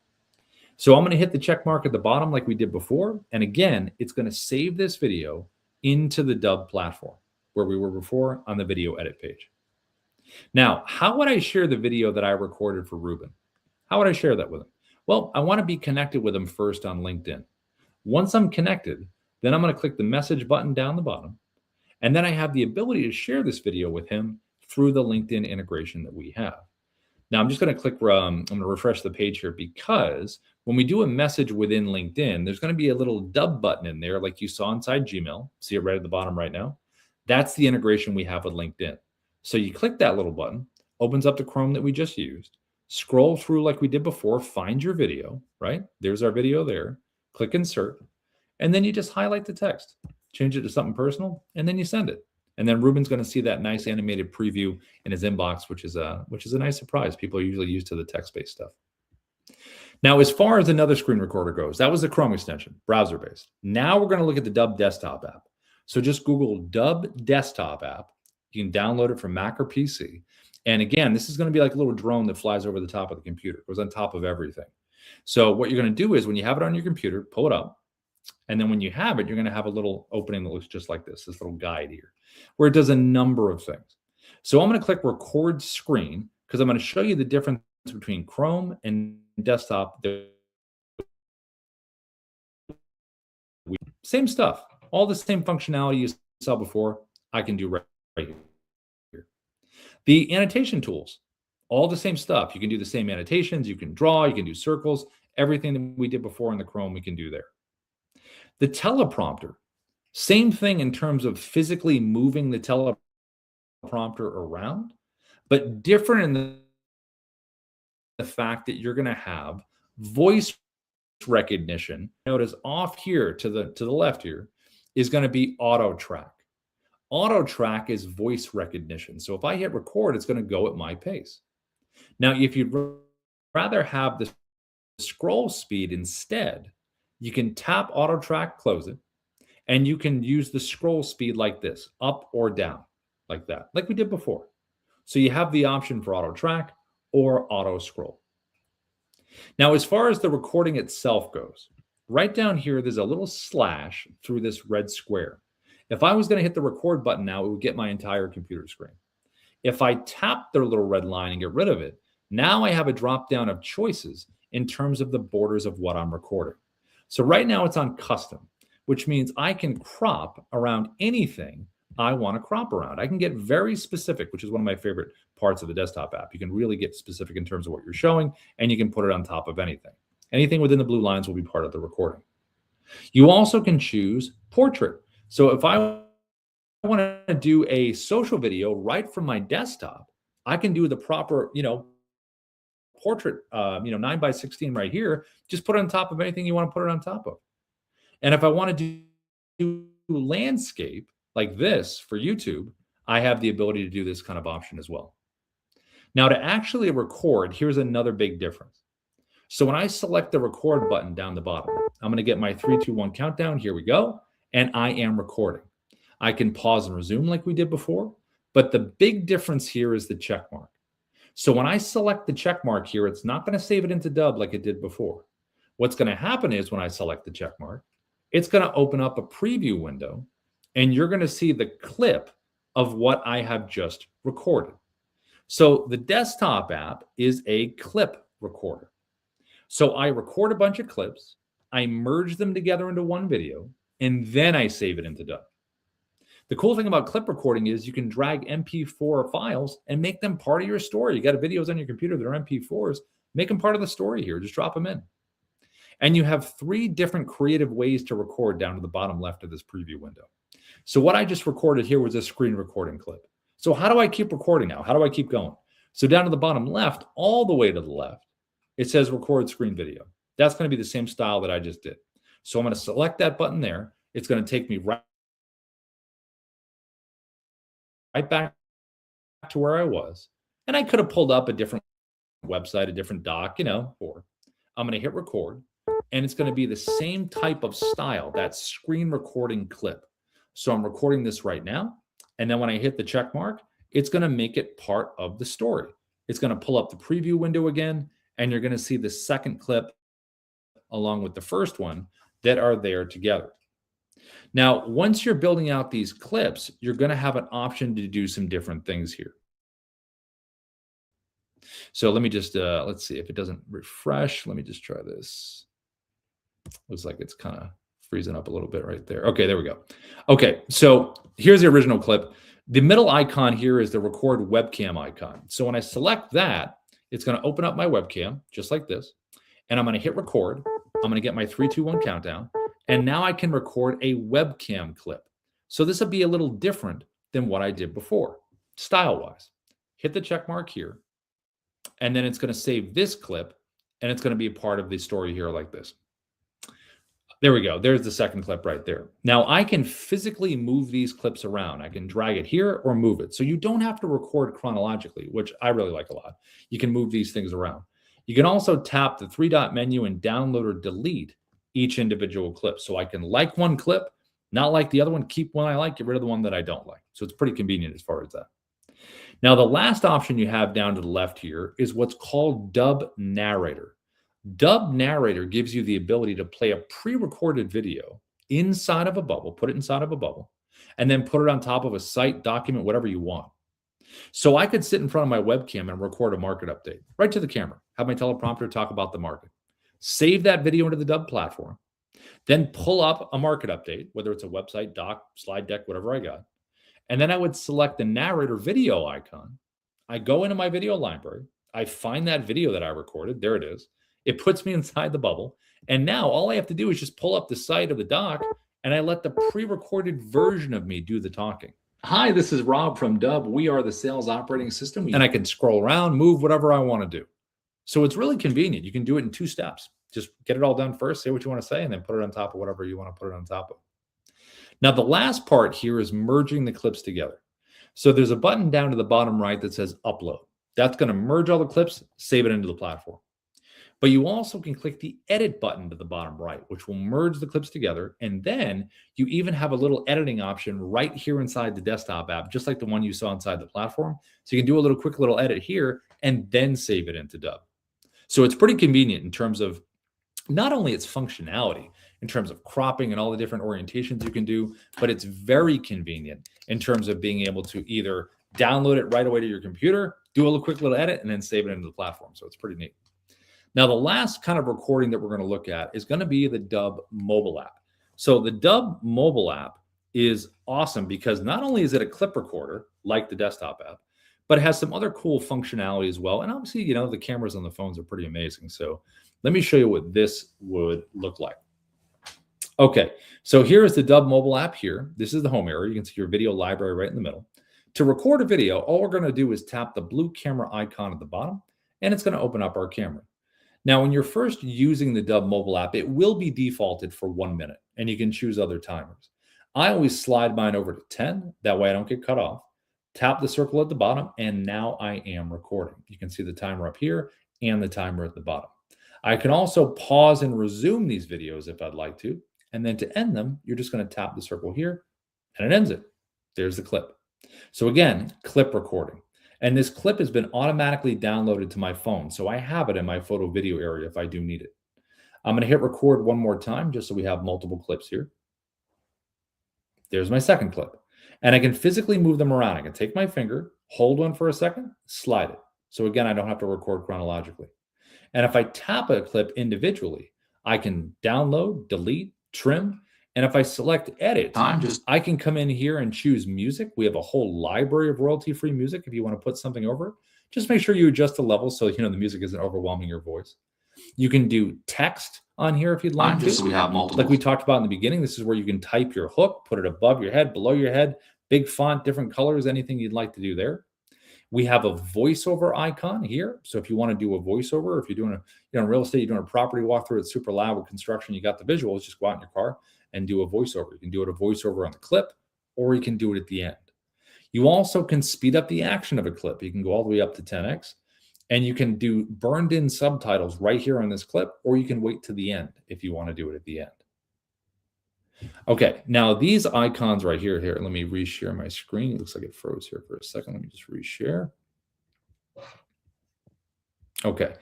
So I'm going to hit the check mark at the bottom like we did before. And again, it's going to save this video into the Dubb platform where we were before on the video edit page. Now, how would I share the video that I recorded for Ruben? How would I share that with him? Well, I want to be connected with him first on LinkedIn. Once I'm connected, then I'm going to click the message button down the bottom. And then I have the ability to share this video with him through the LinkedIn integration that we have. Now I'm just going to click, I'm going to refresh the page here because when we do a message within LinkedIn, there's going to be a little Dubb button in there like you saw inside Gmail. See it right at the bottom right now? That's the integration we have with LinkedIn. So you click that little button, opens up the Chrome that we just used, scroll through like we did before, find your video, right? There's our video there, click insert, and then you just highlight the text, change it to something personal, and then you send it. And then Ruben's going to see that nice animated preview in his inbox, which is a nice surprise. People are usually used to the text-based stuff. Now, as far as another screen recorder goes, that was the Chrome extension, browser-based. Now we're going to look at the Dubb desktop app. So just Google Dubb desktop app. You can download it from Mac or PC. And again, this is going to be like a little drone that flies over the top of the computer. It goes on top of everything. So what you're going to do is when you have it on your computer, pull it up. And then when you have it, you're going to have a little opening that looks just like this little guide here, where it does a number of things. So I'm going to click record screen because I'm going to show you the difference between Chrome and desktop. Same stuff. All the same functionality you saw before, I can do right here. The annotation tools, all the same stuff. You can do the same annotations. You can draw. You can do circles. Everything that we did before in the Chrome, we can do there. The teleprompter, same thing in terms of physically moving the teleprompter around, but different in the fact that you're going to have voice recognition. Notice off here to the left here is going to be auto track. Auto track is voice recognition. So if I hit record, it's going to go at my pace. Now, if you'd rather have the scroll speed instead, you can tap auto track, close it, and you can use the scroll speed like this, up or down, like that, like we did before. So you have the option for auto track or auto scroll. Now, as far as the recording itself goes, right down here, there's a little slash through this red square. If I was going to hit the record button now, it would get my entire computer screen. If I tap the little red line and get rid of it, now I have a drop down of choices in terms of the borders of what I'm recording. So right now it's on custom, which means I can crop around anything I want to crop around. I can get very specific, which is one of my favorite parts of the desktop app. You can really get specific in terms of what you're showing, and you can put it on top of anything. Anything within the blue lines will be part of the recording. You also can choose portrait. So if I want to do a social video right from my desktop, I can do the proper, portrait, 9:16 right here. Just put it on top of anything you want to put it on top of. And if I want to do landscape like this for YouTube, I have the ability to do this kind of option as well. Now, to actually record, here's another big difference. So when I select the record button down the bottom, I'm going to get my 3, 2, 1 countdown. Here we go. And I am recording. I can pause and resume like we did before. But the big difference here is the check mark. So when I select the check mark here, it's not going to save it into Dubb like it did before. What's going to happen is when I select the check mark, it's going to open up a preview window, and you're going to see the clip of what I have just recorded. So the desktop app is a clip recorder. So I record a bunch of clips, I merge them together into one video, and then I save it into Dubb. The cool thing about clip recording is you can drag MP4 files and make them part of your story. You got videos on your computer that are MP4s, make them part of the story here. Just drop them in. And you have 3 different creative ways to record down to the bottom left of this preview window. So what I just recorded here was a screen recording clip. So how do I keep recording now? How do I keep going? So down to the bottom left, all the way to the left, it says record screen video. That's going to be the same style that I just did. So I'm going to select that button there. It's going to take me right back to where I was. And I could have pulled up a different website, a different doc, or I'm going to hit record, and it's going to be the same type of style, that screen recording clip. So I'm recording this right now. And then when I hit the check mark, it's going to make it part of the story. It's going to pull up the preview window again, and you're going to see the second clip along with the first one that are there together. Now, once you're building out these clips, you're going to have an option to do some different things here. So let me just, let's see if it doesn't refresh. Let me just try this. Looks like it's kind of freezing up a little bit right there. Okay, there we go. Okay, so here's the original clip. The middle icon here is the record webcam icon. So when I select that, it's going to open up my webcam just like this. And I'm going to hit record. I'm going to get my 3, 2, 1 countdown. And now I can record a webcam clip. So this will be a little different than what I did before, style-wise. Hit the check mark here. And then it's going to save this clip. And it's going to be a part of the story here like this. There we go. There's the second clip right there. Now I can physically move these clips around. I can drag it here or move it. So you don't have to record chronologically, which I really like a lot. You can move these things around. You can also tap the 3-dot menu and download or delete each individual clip. So I can like one clip, not like the other one, keep one I like, get rid of the one that I don't like. So it's pretty convenient as far as that. Now, the last option you have down to the left here is what's called Dubb Narrator. Dubb Narrator gives you the ability to play a pre-recorded video inside of a bubble, put it inside of a bubble, and then put it on top of a site, document, whatever you want. So I could sit in front of my webcam and record a market update right to the camera, have my teleprompter talk about the market, save that video into the Dubb platform. Then pull up a market update, whether it's a website, doc, slide deck, whatever I got. And then I would select the narrator video icon. I go into my video library. I find that video that I recorded. There it is. It puts me inside the bubble. And now all I have to do is just pull up the site of the doc, and I let the pre-recorded version of me do the talking. Hi, this is Rob from Dubb. We are the sales operating system. And I can scroll around, move whatever I want to do. So it's really convenient. You can do it in 2 steps. Just get it all done first, say what you want to say, and then put it on top of whatever you want to put it on top of. Now, the last part here is merging the clips together. So there's a button down to the bottom right that says upload. That's going to merge all the clips, save it into the platform. But you also can click the edit button to the bottom right, which will merge the clips together. And then you even have a little editing option right here inside the desktop app, just like the one you saw inside the platform. So you can do a quick little edit here and then save it into Dubb. So it's pretty convenient in terms of not only its functionality, in terms of cropping and all the different orientations you can do, but it's very convenient in terms of being able to either download it right away to your computer, do a quick little edit, and then save it into the platform. So it's pretty neat. Now, the last kind of recording that we're going to look at is going to be the Dubb mobile app. So the Dubb mobile app is awesome because not only is it a clip recorder like the desktop app, but it has some other cool functionality as well. And obviously, the cameras on the phones are pretty amazing. So let me show you what this would look like. Okay, so here is the Dubb mobile app here. This is the home area. You can see your video library right in the middle. To record a video, all we're going to do is tap the blue camera icon at the bottom, and it's going to open up our camera. Now, when you're first using the Dubb mobile app, it will be defaulted for 1 minute, and you can choose other timers. I always slide mine over to 10. That way I don't get cut off. Tap the circle at the bottom, and now I am recording. You can see the timer up here and the timer at the bottom. I can also pause and resume these videos if I'd like to. And then to end them, you're just going to tap the circle here, and it ends it. There's the clip. So again, clip recording. And this clip has been automatically downloaded to my phone. So I have it in my photo video area if I do need it. I'm going to hit record one more time just so we have multiple clips here. There's my second clip. And I can physically move them around. I can take my finger, hold one for a second, slide it. So again, I don't have to record chronologically. And if I tap a clip individually, I can download, delete, trim. And if I select edit, I can come in here and choose music. We have a whole library of royalty-free music if you want to put something over it. Just make sure you adjust the level so the music isn't overwhelming your voice. You can do text on here if you'd like to. So we have multiple. Like we talked about in the beginning, this is where you can type your hook, put it above your head, below your head, big font, different colors, anything you'd like to do there. We have a voiceover icon here. So if you want to do a voiceover, if you're doing real estate, you're doing a property walkthrough, it's super loud with construction, you got the visuals, just go out in your car and do a voiceover. You can do it a voiceover on the clip, or you can do it at the end. You also can speed up the action of a clip. You can go all the way up to 10x, and you can do burned in subtitles right here on this clip, or you can wait to the end if you want to do it at the end. Okay, now these icons right here, let me reshare my screen. It looks like it froze here for a second. Let me just reshare. Okay,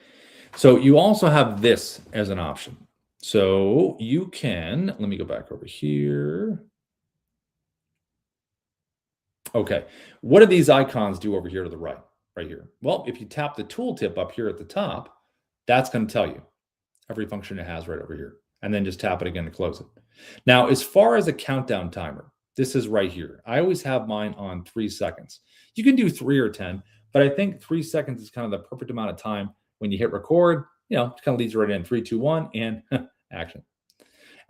so you also have this as an option. So you can, let me go back over here. Okay, what do these icons do over here to the right here? Well, if you tap the tooltip up here at the top, that's going to tell you every function it has right over here. And then just tap it again to close it. Now, as far as a countdown timer, this is right here. I always have mine on 3 seconds. You can do 3 or 10, but I think 3 seconds is kind of the perfect amount of time when you hit record. It kind of leads right in 3, 2, 1, and action.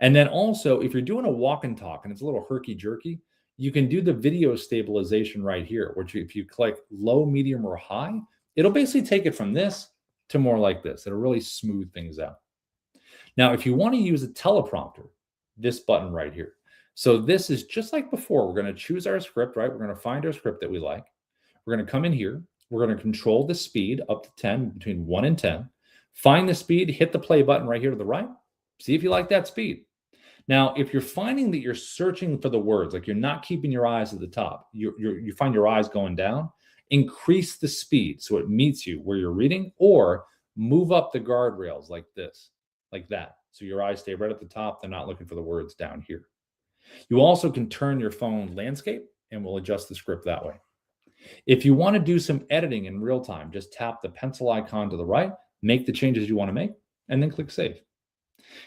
And then also, if you're doing a walk and talk and it's a little herky-jerky, you can do the video stabilization right here, which if you click low, medium, or high, it'll basically take it from this to more like this. It'll really smooth things out. Now, if you want to use a teleprompter, this button right here. So this is just like before. We're going to choose our script, right? We're going to find our script that we like. We're going to come in here. We're going to control the speed up to 10, between 1 and 10. Find the speed, hit the play button right here to the right. See if you like that speed. Now, if you're finding that you're searching for the words, like you're not keeping your eyes at the top, you find your eyes going down, increase the speed so it meets you where you're reading, or move up the guardrails like this, like that. So your eyes stay right at the top. They're not looking for the words down here. You also can turn your phone landscape and we'll adjust the script that way. If you want to do some editing in real time, just tap the pencil icon to the right, make the changes you want to make, and then click save.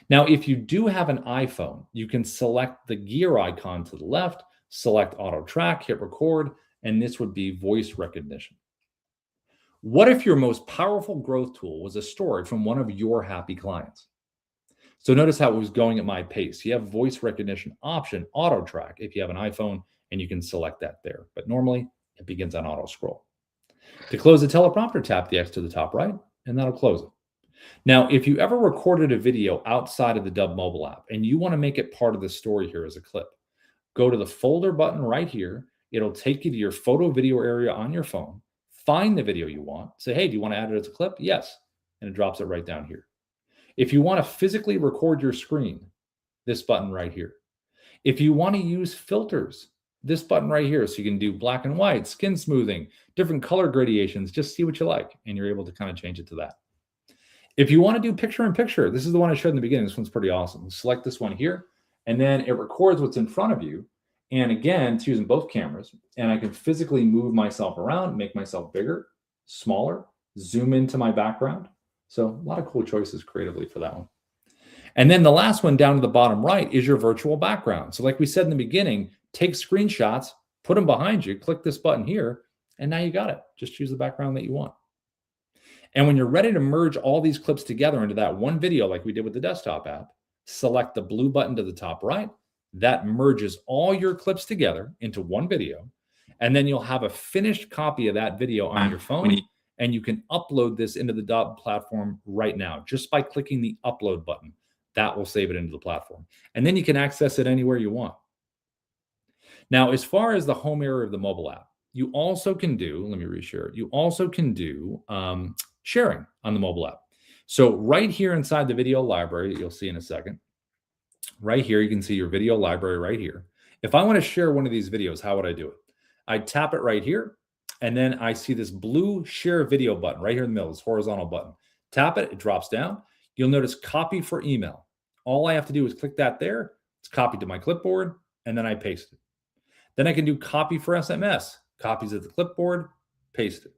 Now, if you do have an iPhone, you can select the gear icon to the left, select auto track, hit record, and this would be voice recognition. What if your most powerful growth tool was a story from one of your happy clients? So notice how it was going at my pace. You have voice recognition option, auto track, if you have an iPhone, and you can select that there. But normally it begins on auto scroll. To close the teleprompter, tap the X to the top right, and that'll close it. Now, if you ever recorded a video outside of the Dubb mobile app and you want to make it part of the story here as a clip, go to the folder button right here. It'll take you to your photo video area on your phone. Find the video you want. Say, hey, do you want to add it as a clip? Yes. And it drops it right down here. If you want to physically record your screen, this button right here. If you want to use filters, this button right here. So you can do black and white, skin smoothing, different color gradations, just see what you like. And you're able to kind of change it to that. If you want to do picture-in-picture, this is the one I showed in the beginning. This one's pretty awesome. Select this one here, and then it records what's in front of you. And again, it's using both cameras, and I can physically move myself around, make myself bigger, smaller, zoom into my background. So a lot of cool choices creatively for that one. And then the last one down to the bottom right is your virtual background. So like we said in the beginning, take screenshots, put them behind you, click this button here, and now you got it. Just choose the background that you want. And when you're ready to merge all these clips together into that one video like we did with the desktop app, select the blue button to the top right. That merges all your clips together into one video. And then you'll have a finished copy of that video on your phone. And you can upload this into the Dubb platform right now just by clicking the upload button. That will save it into the platform. And then you can access it anywhere you want. Now, as far as the home area of the mobile app, you also can do, let me reshare it. You also can do sharing on the mobile app. So right here inside the video library that you'll see in a second, right here, you can see your video library right here. If I want to share one of these videos, how would I do it? I'd tap it right here, and then I see this blue share video button right here in the middle, this horizontal button. Tap it, it drops down. You'll notice copy for email. All I have to do is click that there. It's copied to my clipboard, and then I paste it. Then I can do copy for SMS. Copies at the clipboard, paste it.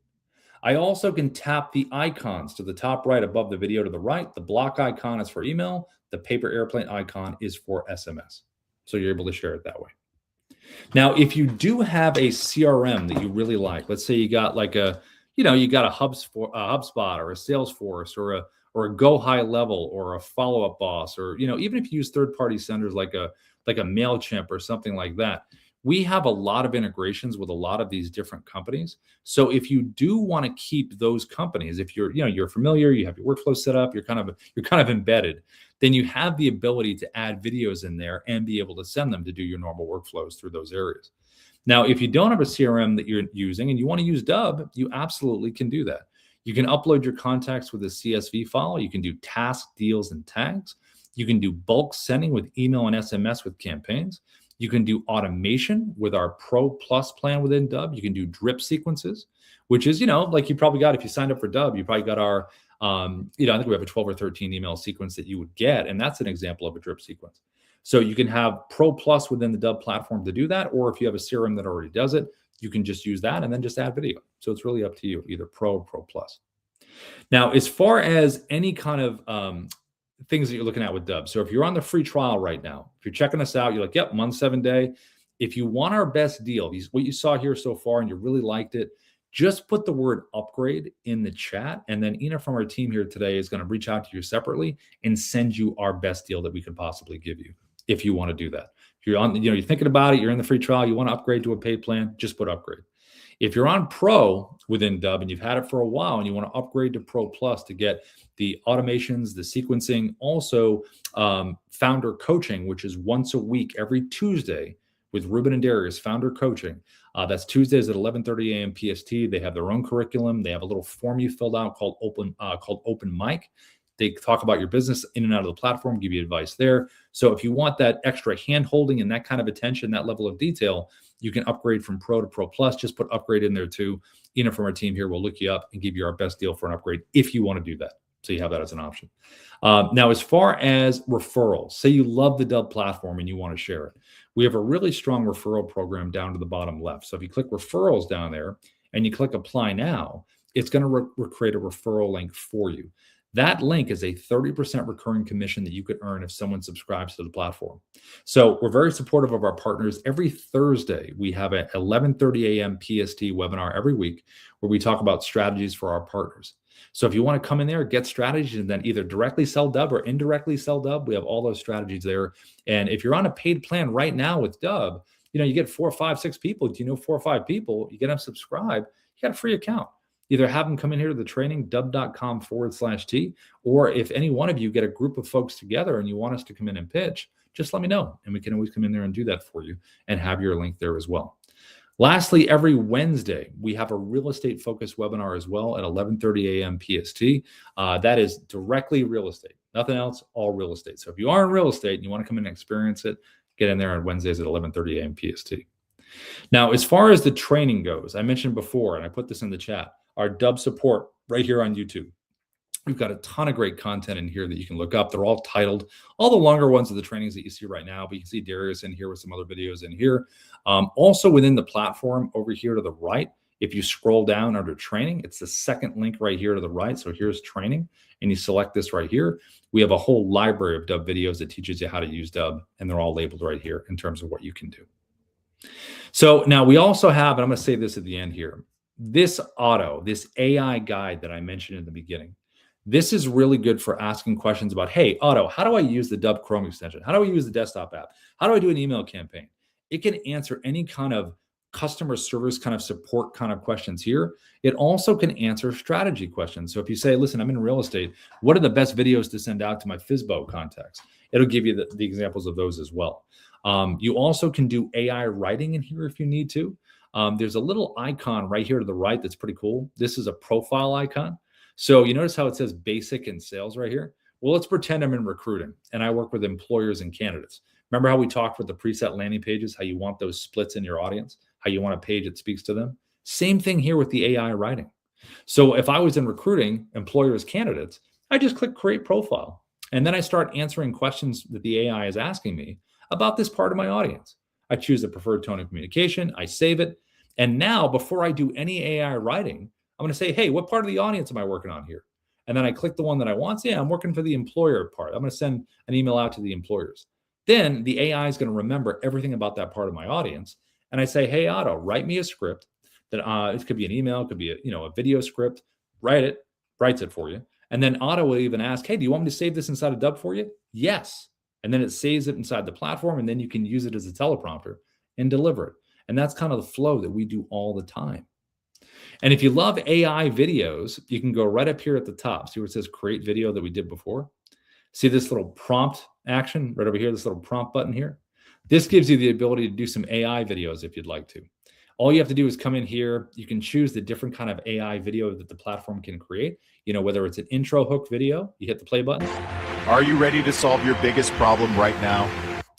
I also can tap the icons to the top right above the video to the right. The block icon is for email. The paper airplane icon is for SMS. So you're able to share it that way. Now, if you do have a CRM that you really like, let's say you got like a, you got a HubSpot or a Salesforce or a Go High Level or a Follow Up Boss, or, even if you use third-party senders like a MailChimp or something like that, we have a lot of integrations with a lot of these different companies. So if you do want to keep those companies, if you're familiar, you have your workflow set up, you're kind of embedded, then you have the ability to add videos in there and be able to send them to do your normal workflows through those areas. Now, if you don't have a CRM that you're using and you want to use Dubb, you absolutely can do that. You can upload your contacts with a CSV file. You can do task, deals, and tags. You can do bulk sending with email and SMS with campaigns. You can do automation with our Pro Plus plan within Dubb. You can do drip sequences, which is, like you probably got, if you signed up for Dubb, you probably got our, I think we have a 12 or 13 email sequence that you would get. And that's an example of a drip sequence. So you can have Pro Plus within the Dubb platform to do that. Or if you have a CRM that already does it, you can just use that and then just add video. So it's really up to you, either Pro or Pro Plus. Now, as far as any kind of things that you're looking at with Dubb. So if you're on the free trial right now, if you're checking us out, you're like, yep, month 7 day. If you want our best deal, what you saw here so far and you really liked it, just put the word upgrade in the chat. And then Ina from our team here today is going to reach out to you separately and send you our best deal that we could possibly give you if you want to do that. If you're on, you're thinking about it, you're in the free trial, you want to upgrade to a paid plan, just put upgrade. If you're on Pro within Dubb and you've had it for a while and you want to upgrade to Pro Plus to get the automations, the sequencing, also founder coaching, which is once a week, every Tuesday with Ruben and Darius, founder coaching. That's Tuesdays at 11:30 a.m. PST. They have their own curriculum. They have a little form you filled out called Open Mic. They talk about your business in and out of the platform, give you advice there. So if you want that extra hand holding and that kind of attention, that level of detail, you can upgrade from Pro to Pro Plus. Just put upgrade in there too. Ina from our team here will look you up and give you our best deal for an upgrade if you want to do that. So you have that as an option. Now, as far as referrals, say you love the Dubb platform and you want to share it. We have a really strong referral program down to the bottom left. So if you click referrals down there and you click apply now, it's going to create a referral link for you. That link is a 30% recurring commission that you could earn if someone subscribes to the platform. So we're very supportive of our partners. Every Thursday, we have an 11:30 a.m. PST webinar every week where we talk about strategies for our partners. So if you want to come in there, get strategies, and then either directly sell Dubb or indirectly sell Dubb, we have all those strategies there. And if you're on a paid plan right now with Dubb, you get 4, 5, 6 people. Do you know 4 or 5 people? You get them subscribed. You got a free account. Either have them come in here to the training, dubb.com/T, or if any one of you get a group of folks together and you want us to come in and pitch, just let me know. And we can always come in there and do that for you and have your link there as well. Lastly, every Wednesday, we have a real estate focused webinar as well at 11:30 a.m. PST. That is directly real estate, nothing else, all real estate. So if you are in real estate and you want to come in and experience it, get in there on Wednesdays at 11:30 a.m. PST. Now, as far as the training goes, I mentioned before, and I put this in the chat, our Dubb support right here on YouTube. We've got a ton of great content in here that you can look up. They're all titled. All the longer ones are the trainings that you see right now, but you can see Darius in here with some other videos in here. Also within the platform over here to the right, if you scroll down under training, it's the second link right here to the right. So here's training, and you select this right here. We have a whole library of Dubb videos that teaches you how to use Dubb, and they're all labeled right here in terms of what you can do. So now we also have, and I'm going to say this at the end here, this AI guide that I mentioned in the beginning. This is really good for asking questions about, hey, Otto, how do I use the Dubb Chrome extension? How do I use the desktop app? How do I do an email campaign? It can answer any kind of customer service kind of support kind of questions here. It also can answer strategy questions. So if you say, listen, I'm in real estate, what are the best videos to send out to my FSBO contacts? It'll give you the examples of those as well. You also can do AI writing in here if you need to. There's a little icon right here to the right that's pretty cool. This is a profile icon. So you notice how it says basic and sales right here? Well, let's pretend I'm in recruiting and I work with employers and candidates. Remember how we talked with the preset landing pages, how you want those splits in your audience, how you want a page that speaks to them? Same thing here with the AI writing. So if I was in recruiting employers, candidates, I just click create profile. And then I start answering questions that the AI is asking me about this part of my audience. I choose the preferred tone of communication, I save it. And now before I do any AI writing, I'm going to say, hey, what part of the audience am I working on here? And then I click the one that I want. So yeah, I'm working for the employer part. I'm going to send an email out to the employers. Then the AI is going to remember everything about that part of my audience. And I say, hey, Otto, write me a script that it could be an email, it could be a video script. Writes it for you. And then Otto will even ask, hey, do you want me to save this inside of Dubb for you? Yes. And then it saves it inside the platform, and then you can use it as a teleprompter and deliver it. And that's kind of the flow that we do all the time. And if you love AI videos, you can go right up here at the top. See where it says create video that we did before? See this little prompt action right over here, this little prompt button here? This gives you the ability to do some AI videos if you'd like to. All you have to do is come in here. You can choose the different kind of AI video that the platform can create. Whether it's an intro hook video, you hit the play button. Are you ready to solve your biggest problem right now?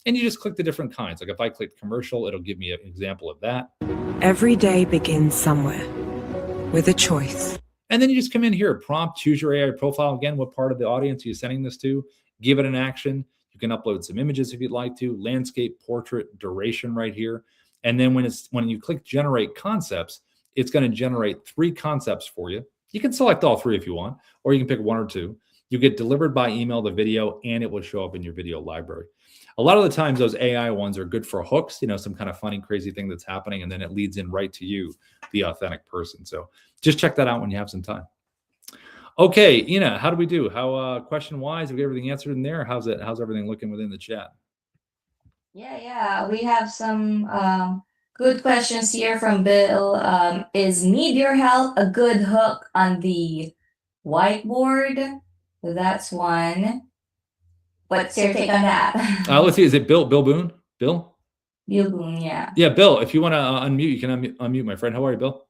And you just click the different kinds. Like if I click commercial, it'll give me an example of that. Every day begins somewhere with a choice. And then you just come in here, prompt, choose your AI profile. Again, what part of the audience are you sending this to? Give it an action. You can upload some images if you'd like to. Landscape, portrait, duration right here. And then when you click generate concepts, it's going to generate 3 concepts for you. You can select all 3 if you want, or you can pick 1 or 2. You get delivered by email the video, and it will show up in your video library. A lot of the times those AI ones are good for hooks, some kind of funny, crazy thing that's happening, and then it leads in right to you, the authentic person. So just check that out when you have some time. Okay, Ina, how do we do? How question-wise, have we got everything answered in there? How's everything looking within the chat? Yeah, we have some good questions here from Bill. Is need your help a good hook on the whiteboard? That's one. What's your take on that? Let's see. Is it Bill Boone? Bill? Bill Boone, yeah. Yeah, Bill, if you want to unmute, you can unmute, my friend. How are you, Bill?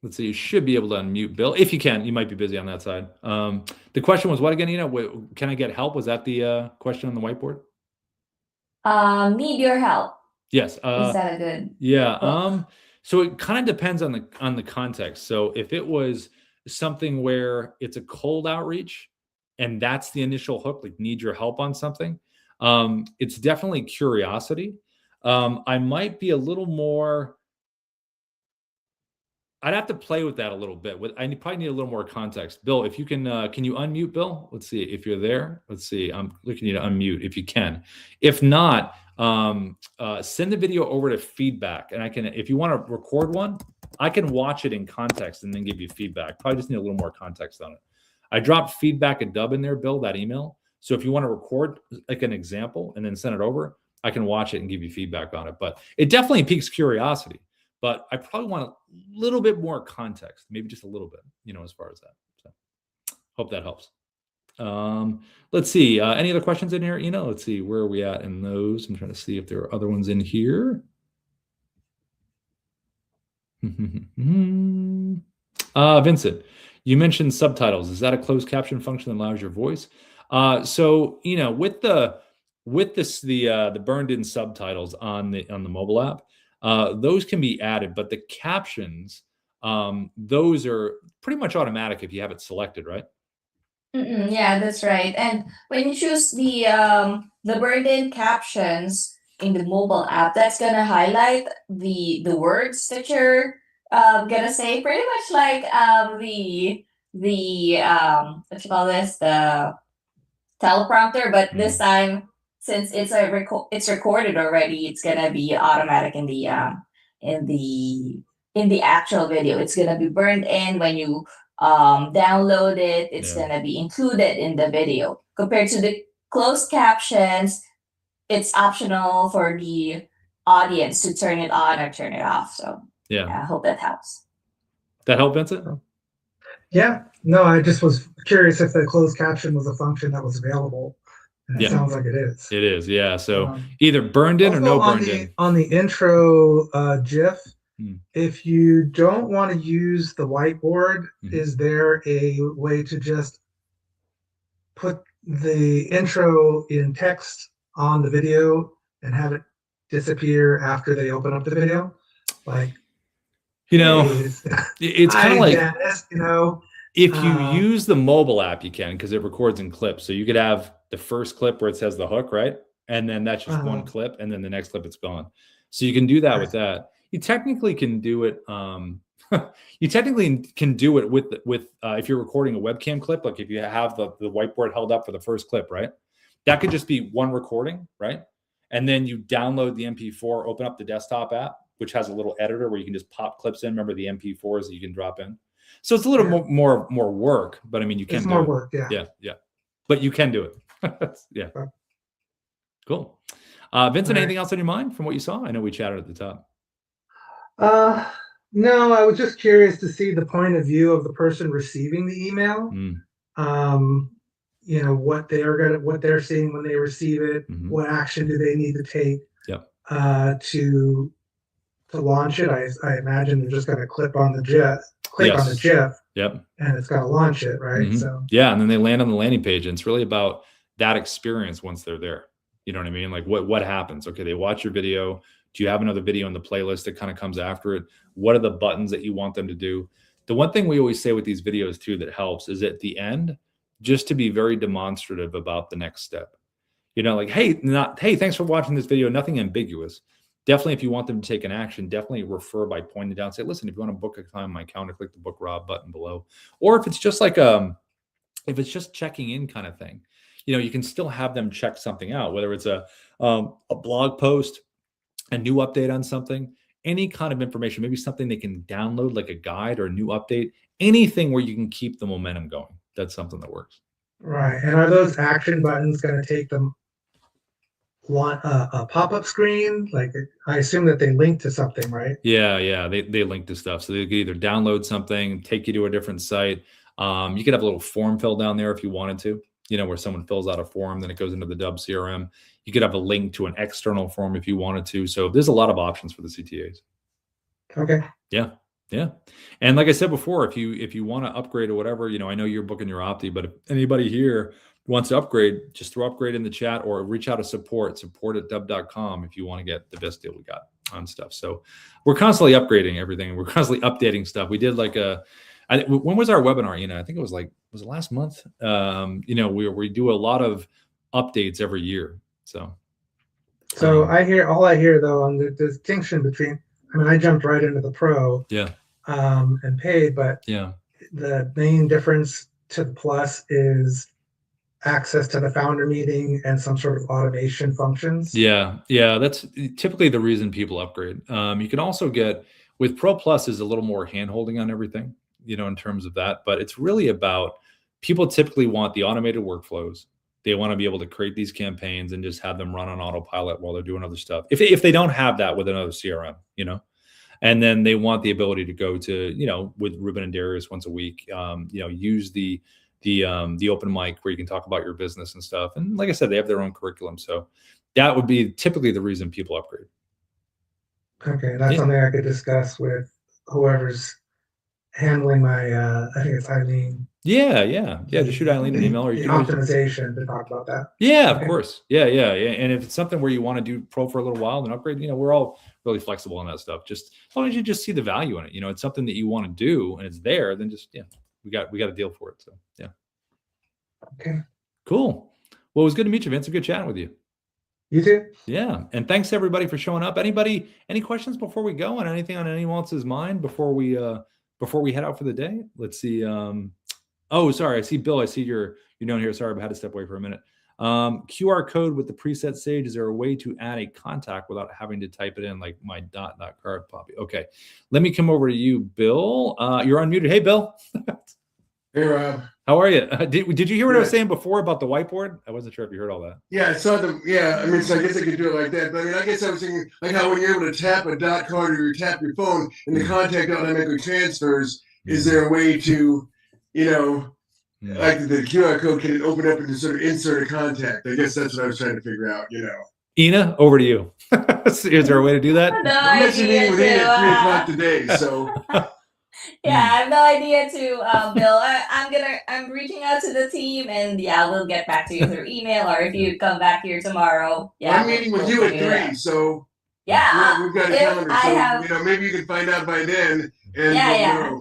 Let's see. You should be able to unmute, Bill. If you can, you might be busy on that side. The question was what again, can I get help? Was that the question on the whiteboard? Need your help. Yes. Is that a good? Yeah. So it kind of depends on the context. So if it was something where it's a cold outreach and that's the initial hook, like need your help on something, it's definitely curiosity. I might be a little more I'd have to play with that a little bit. I probably need a little more context. Bill, if you can you unmute Bill? Let's see if you're there. Let's see. I'm looking you to unmute if you can. If not, send the video over to feedback, and I can. If you want to record one, I can watch it in context and then give you feedback. Probably just need a little more context on it. I dropped feedback at Dubb in there, Bill, that email. So if you want to record like an example and then send it over, I can watch it and give you feedback on it. But it definitely piques curiosity. But I probably want a little bit more context, maybe just a little bit, as far as that. So hope that helps. Let's see. Any other questions in here? Let's see. Where are we at in those? I'm trying to see if there are other ones in here. Vincent, you mentioned subtitles. Is that a closed caption function that allows your voice? So with the burned in subtitles on the mobile app, those can be added, but the captions, those are pretty much automatic if you have it selected, right? Yeah, that's right. And when you choose the burned in captions in the mobile app, that's gonna highlight the words that you're gonna say, pretty much like the what you call this, the teleprompter, but this time, since it's it's recorded already, it's gonna be automatic in the actual video. It's gonna be burned in when you download it. It's gonna be included in the video. Compared to the closed captions, it's optional for the audience to turn it on or turn it off. So I hope that helps. That help, Vincent? Yeah. No, I just was curious if the closed caption was a function that was available. And it sounds like it is. It is, yeah. So either burned in or no burned in. On the intro GIF, if you don't want to use the whiteboard, is there a way to just put the intro in text on the video and have it disappear after they open up the video? Like, it's kind of like, Dennis, if you use the mobile app, you can, because it records in clips. So you could have the first clip where it says the hook, right? And then that's just one clip, and then the next clip it's gone. So you can do that with that. You technically can do it. You technically can do it with if you're recording a webcam clip, like if you have the whiteboard held up for the first clip, right? That could just be one recording, right? And then you download the MP4, open up the desktop app, which has a little editor where you can just pop clips in. Remember the MP4s that you can drop in. So it's a little more work, but I mean, you can do more it. work, Yeah. But you can do it. Yeah. Cool. Vincent, anything else on your mind from what you saw? I know we chatted at the top. No, I was just curious to see the point of view of the person receiving the email. What they're seeing when they receive it. What action do they need to take to launch it? I imagine they're just going to click on the GIF, and it's going to launch it, right? So and then they land on the landing page, and it's really about that experience once they're there. You know what I mean? Like what happens? Okay, they watch your video. Do you have another video in the playlist that kind of comes after it? What are the buttons that you want them to do? The one thing we always say with these videos too that helps is at the end, just to be very demonstrative about the next step. Like, hey, thanks for watching this video. Nothing ambiguous. Definitely, if you want them to take an action, definitely refer by pointing down. Say, listen, if you want to book a time on my calendar, click the book Rob button below. Or if it's just like if it's just checking in kind of thing, you can still have them check something out, whether it's a blog post, a new update on something, any kind of information, maybe something they can download like a guide or a new update, anything where you can keep the momentum going. That's something that works. Right. And are those action buttons going to take them a pop-up screen? Like, I assume that they link to something, right? Yeah. They link to stuff. So they could either download something, take you to a different site. You could have a little form fill down there if you wanted to, where someone fills out a form, then it goes into the Dubb CRM. You could have a link to an external form if you wanted to. So there's a lot of options for the CTAs. Okay. Yeah. And like I said before, if you want to upgrade or whatever, I know you're booking your Opti, but if anybody here wants to upgrade, just throw upgrade in the chat or reach out to support@dubb.com if you want to get the best deal we got on stuff. So we're constantly upgrading everything. We're constantly updating stuff. We did like when was our webinar? I think it was it last month? We do a lot of updates every year. So I hear though on the distinction between, I jumped right into the Pro. Yeah. and paid, but Yeah. the main difference to the Plus is access to the founder meeting and some sort of automation functions. Yeah. That's typically the reason people upgrade. You can also get with Pro Plus is a little more hand-holding on everything, in terms of that. But it's really about people typically want the automated workflows. They want to be able to create these campaigns and just have them run on autopilot while they're doing other stuff. If they don't have that with another CRM, and then they want the ability to go to, with Ruben and Darius once a week, use the open mic where you can talk about your business and stuff. And like I said, they have their own curriculum. So that would be typically the reason people upgrade. Okay, that's something I could discuss with whoever's handling my, I think it's Eileen. Yeah. Just shoot Eileen an email, or you can optimization to talk about that. Yeah, okay. Of course. Yeah. And if it's something where you want to do Pro for a little while, then upgrade. We're all really flexible on that stuff. Just as long as you just see the value in it, it's something that you want to do and it's there, then just we got a deal for it. So yeah. Okay. Cool. Well, it was good to meet you, Vince. Good chatting with you. You too. Yeah. And thanks everybody for showing up. Anybody, any questions before we go, and anything on anyone else's mind before we head out for the day? Let's see. Oh, sorry. I see Bill. I see you're known here. Sorry, I had to step away for a minute. QR code with the preset Sage. Is there a way to add a contact without having to type it in, like my card poppy? Okay. Let me come over to you, Bill. You're unmuted. Hey, Bill. Hey, Rob. How are you? Did you hear what I was saying before about the whiteboard? I wasn't sure if you heard all that. Yeah, I saw them. Yeah, I mean, so I guess I could do it like that. But I guess I was thinking, like how when you're able to tap a dot card or you tap your phone and the contact automatically transfers, is there a way to, like the QR code can open up and just sort of insert a contact? I guess that's what I was trying to figure out, Ina, over to you. Is there a way to do that? I'm actually meeting with Ina at 3:00 today, so. Yeah, I have no idea too, Bill. I'm reaching out to the team, and we'll get back to you through email, or if you come back here tomorrow. Yeah, I'm meeting with you at 3, so yeah, we've got a calendar. So maybe you can find out by then. And yeah.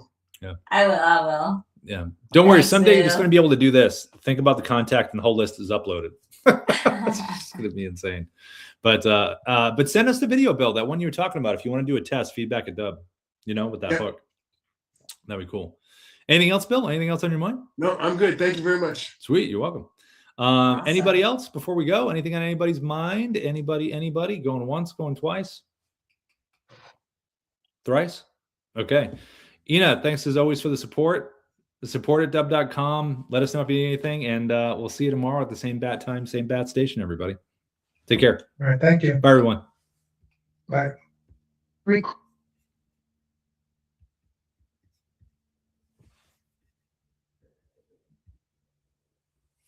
I will. Yeah, don't worry. Someday you're just going to be able to do this. Think about the contact, and the whole list is uploaded. It's going to be insane. But send us the video, Bill. That one you were talking about. If you want to do a test, feedback at Dubb. With that hook. That'd be cool. Anything else, Bill? Anything else on your mind? No, I'm good. Thank you very much. Sweet. You're welcome. Awesome. Anybody else before we go? Anything on anybody's mind? Anybody? Going once, going twice? Thrice? Okay. Ina, thanks as always for the support. The support at dubb.com. Let us know if you need anything. And we'll see you tomorrow at the same bat time, same bat station, everybody. Take care. All right. Thank you. Bye, everyone. Bye.